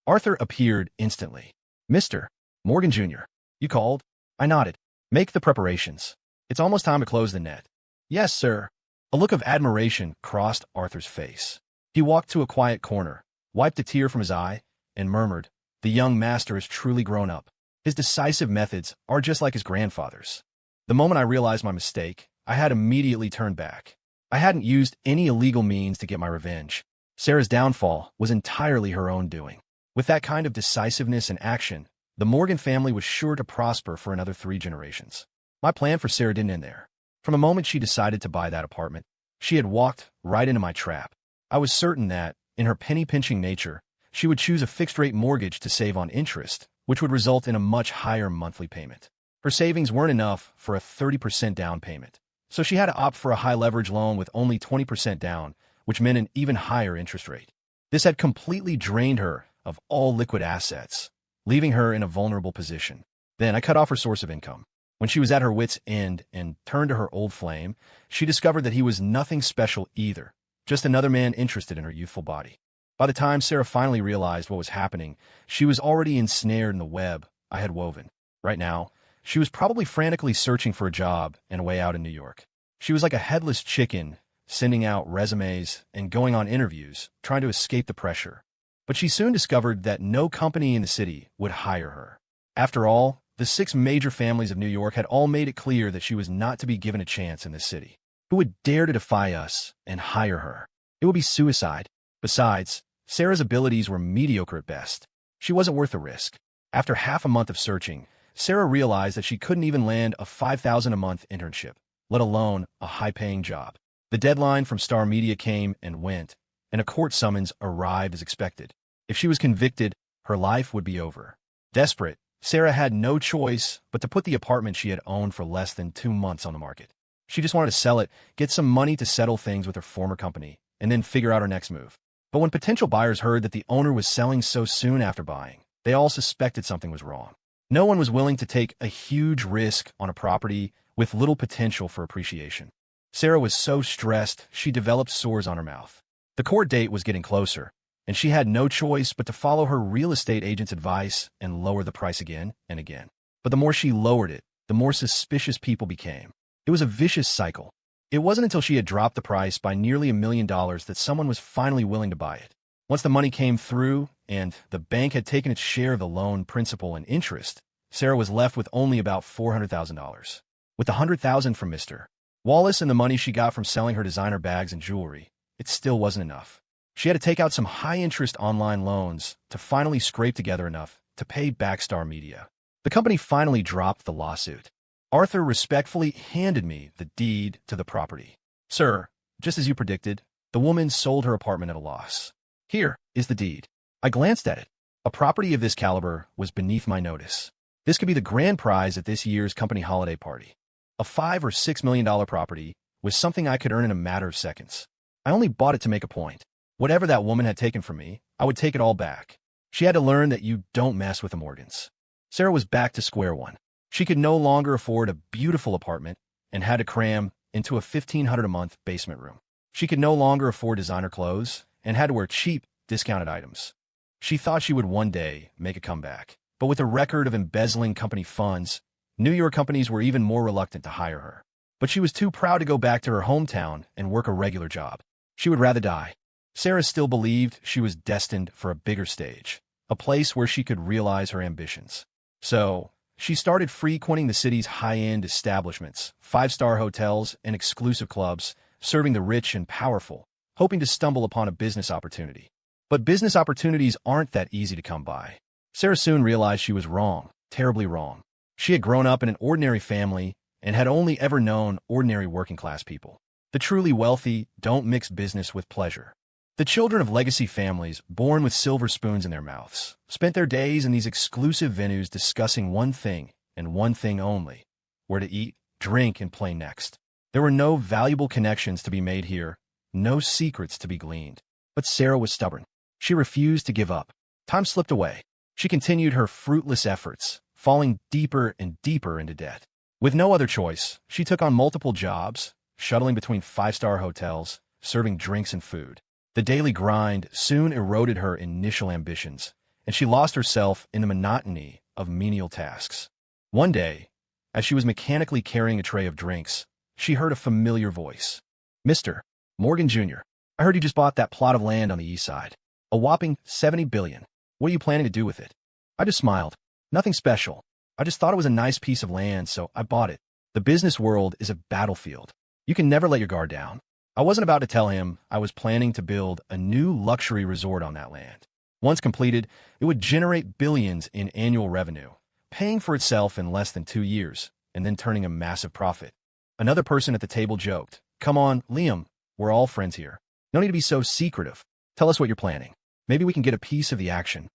Speaker 1: Arthur appeared instantly. "Mr. Morgan Jr., you called?" I nodded. "Make the preparations. It's almost time to close the net." "Yes, sir." A look of admiration crossed Arthur's face. He walked to a quiet corner, wiped a tear from his eye, and murmured, "The young master is truly grown up. His decisive methods are just like his grandfather's." The moment I realized my mistake, I had immediately turned back. I hadn't used any illegal means to get my revenge. Sarah's downfall was entirely her own doing. With that kind of decisiveness and action, the Morgan family was sure to prosper for another 3 generations. My plan for Sarah didn't end there. From the moment she decided to buy that apartment, she had walked right into my trap. I was certain that, in her penny-pinching nature, she would choose a fixed-rate mortgage to save on interest, which would result in a much higher monthly payment. Her savings weren't enough for a 30% down payment, so she had to opt for a high-leverage loan with only 20% down, which meant an even higher interest rate. This had completely drained her of all liquid assets, leaving her in a vulnerable position. Then I cut off her source of income. When she was at her wit's end and turned to her old flame, she discovered that he was nothing special either, just another man interested in her youthful body. By the time Sarah finally realized what was happening, she was already ensnared in the web I had woven. Right now, she was probably frantically searching for a job and a way out in New York. She was like a headless chicken, sending out resumes and going on interviews, trying to escape the pressure. But she soon discovered that no company in the city would hire her. After all, the 6 major families of New York had all made it clear that she was not to be given a chance in this city. Who would dare to defy us and hire her? It would be suicide. Besides, Sarah's abilities were mediocre at best. She wasn't worth the risk. After half a month of searching, Sarah realized that she couldn't even land a $5,000 a month internship, let alone a high-paying job. The deadline from Star Media came and went, and a court summons arrived as expected. If she was convicted, her life would be over. Desperate, Sarah had no choice but to put the apartment she had owned for less than 2 months on the market. She just wanted to sell it, get some money to settle things with her former company, and then figure out her next move. But when potential buyers heard that the owner was selling so soon after buying, they all suspected something was wrong. No one was willing to take a huge risk on a property with little potential for appreciation. Sarah was so stressed, she developed sores on her mouth. The court date was getting closer, and she had no choice but to follow her real estate agent's advice and lower the price again and again. But the more she lowered it, the more suspicious people became. It was a vicious cycle. It wasn't until she had dropped the price by nearly $1 million that someone was finally willing to buy it. Once the money came through and the bank had taken its share of the loan principal and interest, Sarah was left with only about $400,000. With the $100,000 from Mr. Wallace and the money she got from selling her designer bags and jewelry, it still wasn't enough. She had to take out some high-interest online loans to finally scrape together enough to pay back Star Media. The company finally dropped the lawsuit. Arthur respectfully handed me the deed to the property. "Sir, just as you predicted, the woman sold her apartment at a loss. Here is the deed." I glanced at it. A property of this caliber was beneath my notice. This could be the grand prize at this year's company holiday party. A $5 or $6 million property was something I could earn in a matter of seconds. I only bought it to make a point. Whatever that woman had taken from me, I would take it all back. She had to learn that you don't mess with the Morgans. Sarah was back to square one. She could no longer afford a beautiful apartment and had to cram into a $1,500 a month basement room. She could no longer afford designer clothes and had to wear cheap, discounted items. She thought she would one day make a comeback. But with a record of embezzling company funds, New York companies were even more reluctant to hire her. But she was too proud to go back to her hometown and work a regular job. She would rather die. Sarah still believed she was destined for a bigger stage, a place where she could realize her ambitions. So, she started frequenting the city's high-end establishments, 5-star hotels, and exclusive clubs, serving the rich and powerful, hoping to stumble upon a business opportunity. But business opportunities aren't that easy to come by. Sarah soon realized she was wrong, terribly wrong. She had grown up in an ordinary family and had only ever known ordinary working-class people. The truly wealthy don't mix business with pleasure. The children of legacy families, born with silver spoons in their mouths, spent their days in these exclusive venues discussing one thing and one thing only: where to eat, drink, and play next. There were no valuable connections to be made here, no secrets to be gleaned. But Sarah was stubborn. She refused to give up. Time slipped away. She continued her fruitless efforts, falling deeper and deeper into debt. With no other choice, she took on multiple jobs, shuttling between 5-star hotels, serving drinks and food. The daily grind soon eroded her initial ambitions, and she lost herself in the monotony of menial tasks. One day, as she was mechanically carrying a tray of drinks, she heard a familiar voice. "Mr. Morgan Jr., I heard you just bought that plot of land on the east side. A whopping $70 billion. What are you planning to do with it?" I just smiled. "Nothing special. I just thought it was a nice piece of land, so I bought it. The business world is a battlefield. You can never let your guard down." I wasn't about to tell him I was planning to build a new luxury resort on that land. Once completed, it would generate billions in annual revenue, paying for itself in less than 2 years, and then turning a massive profit. Another person at the table joked, "Come on, Liam, we're all friends here. No need to be so secretive. Tell us what you're planning. Maybe we can get a piece of the action."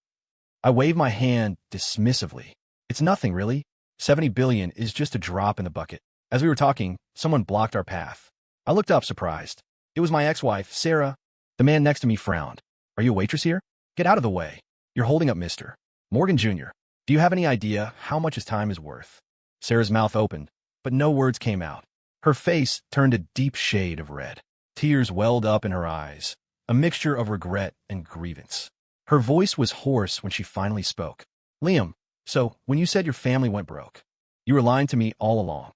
Speaker 1: I waved my hand dismissively. "It's nothing, really. 70 billion is just a drop in the bucket." As we were talking, someone blocked our path. I looked up, surprised. It was my ex-wife, Sarah. The man next to me frowned. "Are you a waitress here? Get out of the way. You're holding up Mr. Morgan Jr. Do you have any idea how much his time is worth?" Sarah's mouth opened, but no words came out. Her face turned a deep shade of red. Tears welled up in her eyes, a mixture of regret and grievance. Her voice was hoarse when she finally spoke. "Liam, so when you said your family went broke, you were lying to me all along."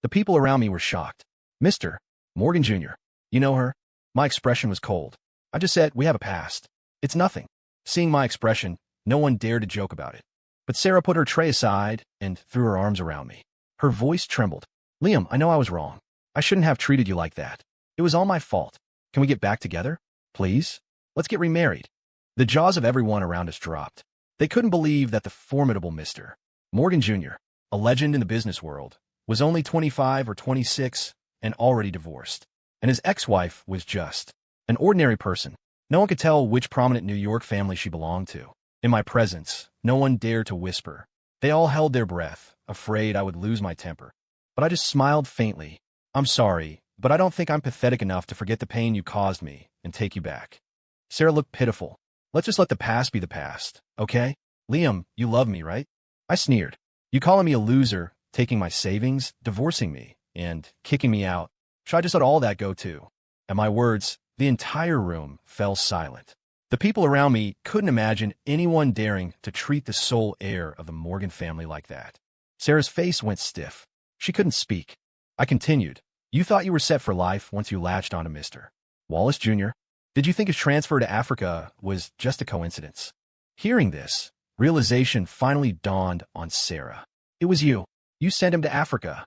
Speaker 1: The people around me were shocked. "Mr. Morgan Jr., you know her?" My expression was cold. I just said, "We have a past. It's nothing." Seeing my expression, no one dared to joke about it. But Sarah put her tray aside and threw her arms around me. Her voice trembled. "Liam, I know I was wrong. I shouldn't have treated you like that. It was all my fault. Can we get back together? Please? Let's get remarried." The jaws of everyone around us dropped. They couldn't believe that the formidable Mr. Morgan Jr., a legend in the business world, was only 25 or 26 and already divorced. And his ex-wife was just an ordinary person. No one could tell which prominent New York family she belonged to. In my presence, no one dared to whisper. They all held their breath, afraid I would lose my temper. But I just smiled faintly. "I'm sorry, but I don't think I'm pathetic enough to forget the pain you caused me and take you back." Sarah looked pitiful. "Let's just let the past be the past, okay? Liam, you love me, right?" I sneered. "You calling me a loser, taking my savings, divorcing me, and kicking me out. Should I just let all that go too?" At my words, the entire room fell silent. The people around me couldn't imagine anyone daring to treat the sole heir of the Morgan family like that. Sarah's face went stiff. She couldn't speak. I continued. "You thought you were set for life once you latched onto Mr. Wallace Jr.? Did you think his transfer to Africa was just a coincidence?" Hearing this, realization finally dawned on Sarah. "It was you. You sent him to Africa."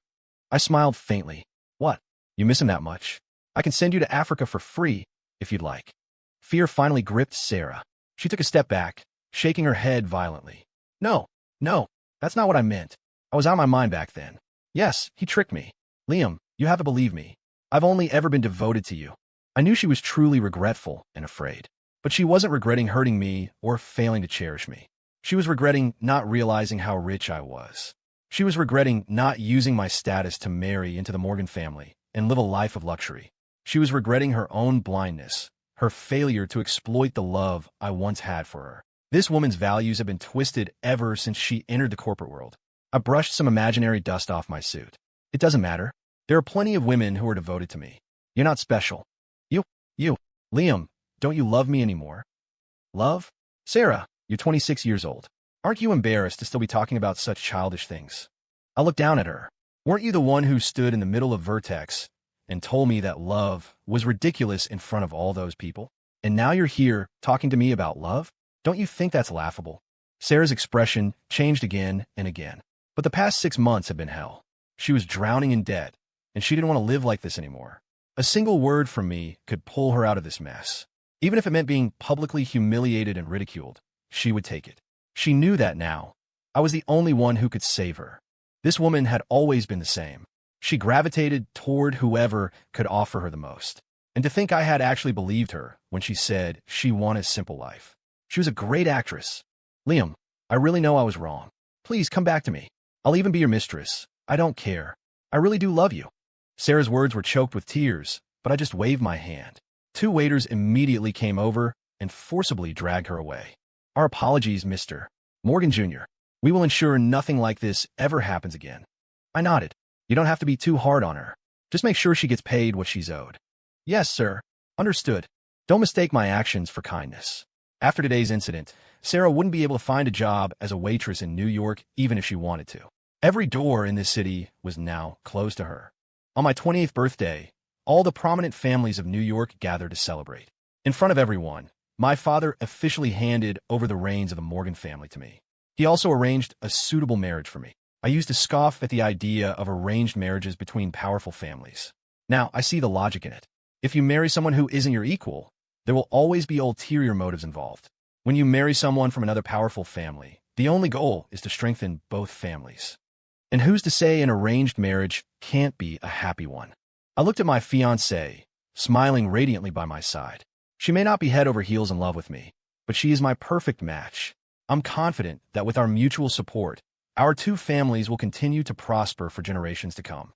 Speaker 1: I smiled faintly. "What? You miss him that much? I can send you to Africa for free, if you'd like." Fear finally gripped Sarah. She took a step back, shaking her head violently. No, that's not what I meant. I was out of my mind back then. Yes, he tricked me. Liam, you have to believe me. I've only ever been devoted to you." I knew she was truly regretful and afraid. But she wasn't regretting hurting me or failing to cherish me. She was regretting not realizing how rich I was. She was regretting not using my status to marry into the Morgan family and live a life of luxury. She was regretting her own blindness, her failure to exploit the love I once had for her. This woman's values have been twisted ever since she entered the corporate world. I brushed some imaginary dust off my suit. "It doesn't matter. There are plenty of women who are devoted to me. You're not special. You, Liam, don't you love me anymore?" "Love? Sarah, you're 26 years old. Aren't you embarrassed to still be talking about such childish things?" I looked down at her. "Weren't you the one who stood in the middle of Vertex and told me that love was ridiculous in front of all those people? And now you're here talking to me about love? Don't you think that's laughable?" Sarah's expression changed again and again. But the past 6 months had been hell. She was drowning in debt, and she didn't want to live like this anymore. A single word from me could pull her out of this mess. Even if it meant being publicly humiliated and ridiculed, she would take it. She knew that now. I was the only one who could save her. This woman had always been the same. She gravitated toward whoever could offer her the most. And to think I had actually believed her when she said she wanted a simple life. She was a great actress. "Liam, I really know I was wrong. Please come back to me. I'll even be your mistress. I don't care. I really do love you." Sarah's words were choked with tears, but I just waved my hand. 2 waiters immediately came over and forcibly dragged her away. "Our apologies, Mr. Morgan Jr. We will ensure nothing like this ever happens again." I nodded. "You don't have to be too hard on her. Just make sure she gets paid what she's owed." "Yes, sir. Understood. Don't mistake my actions for kindness. After today's incident, Sarah wouldn't be able to find a job as a waitress in New York even if she wanted to. Every door in this city was now closed to her. On my 28th birthday, all the prominent families of New York gathered to celebrate. In front of everyone, my father officially handed over the reins of the Morgan family to me. He also arranged a suitable marriage for me. I used to scoff at the idea of arranged marriages between powerful families. Now, I see the logic in it. If you marry someone who isn't your equal, there will always be ulterior motives involved. When you marry someone from another powerful family, the only goal is to strengthen both families. And who's to say an arranged marriage can't be a happy one? I looked at my fiancée, smiling radiantly by my side. She may not be head over heels in love with me, but she is my perfect match. I'm confident that with our mutual support, our two families will continue to prosper for generations to come.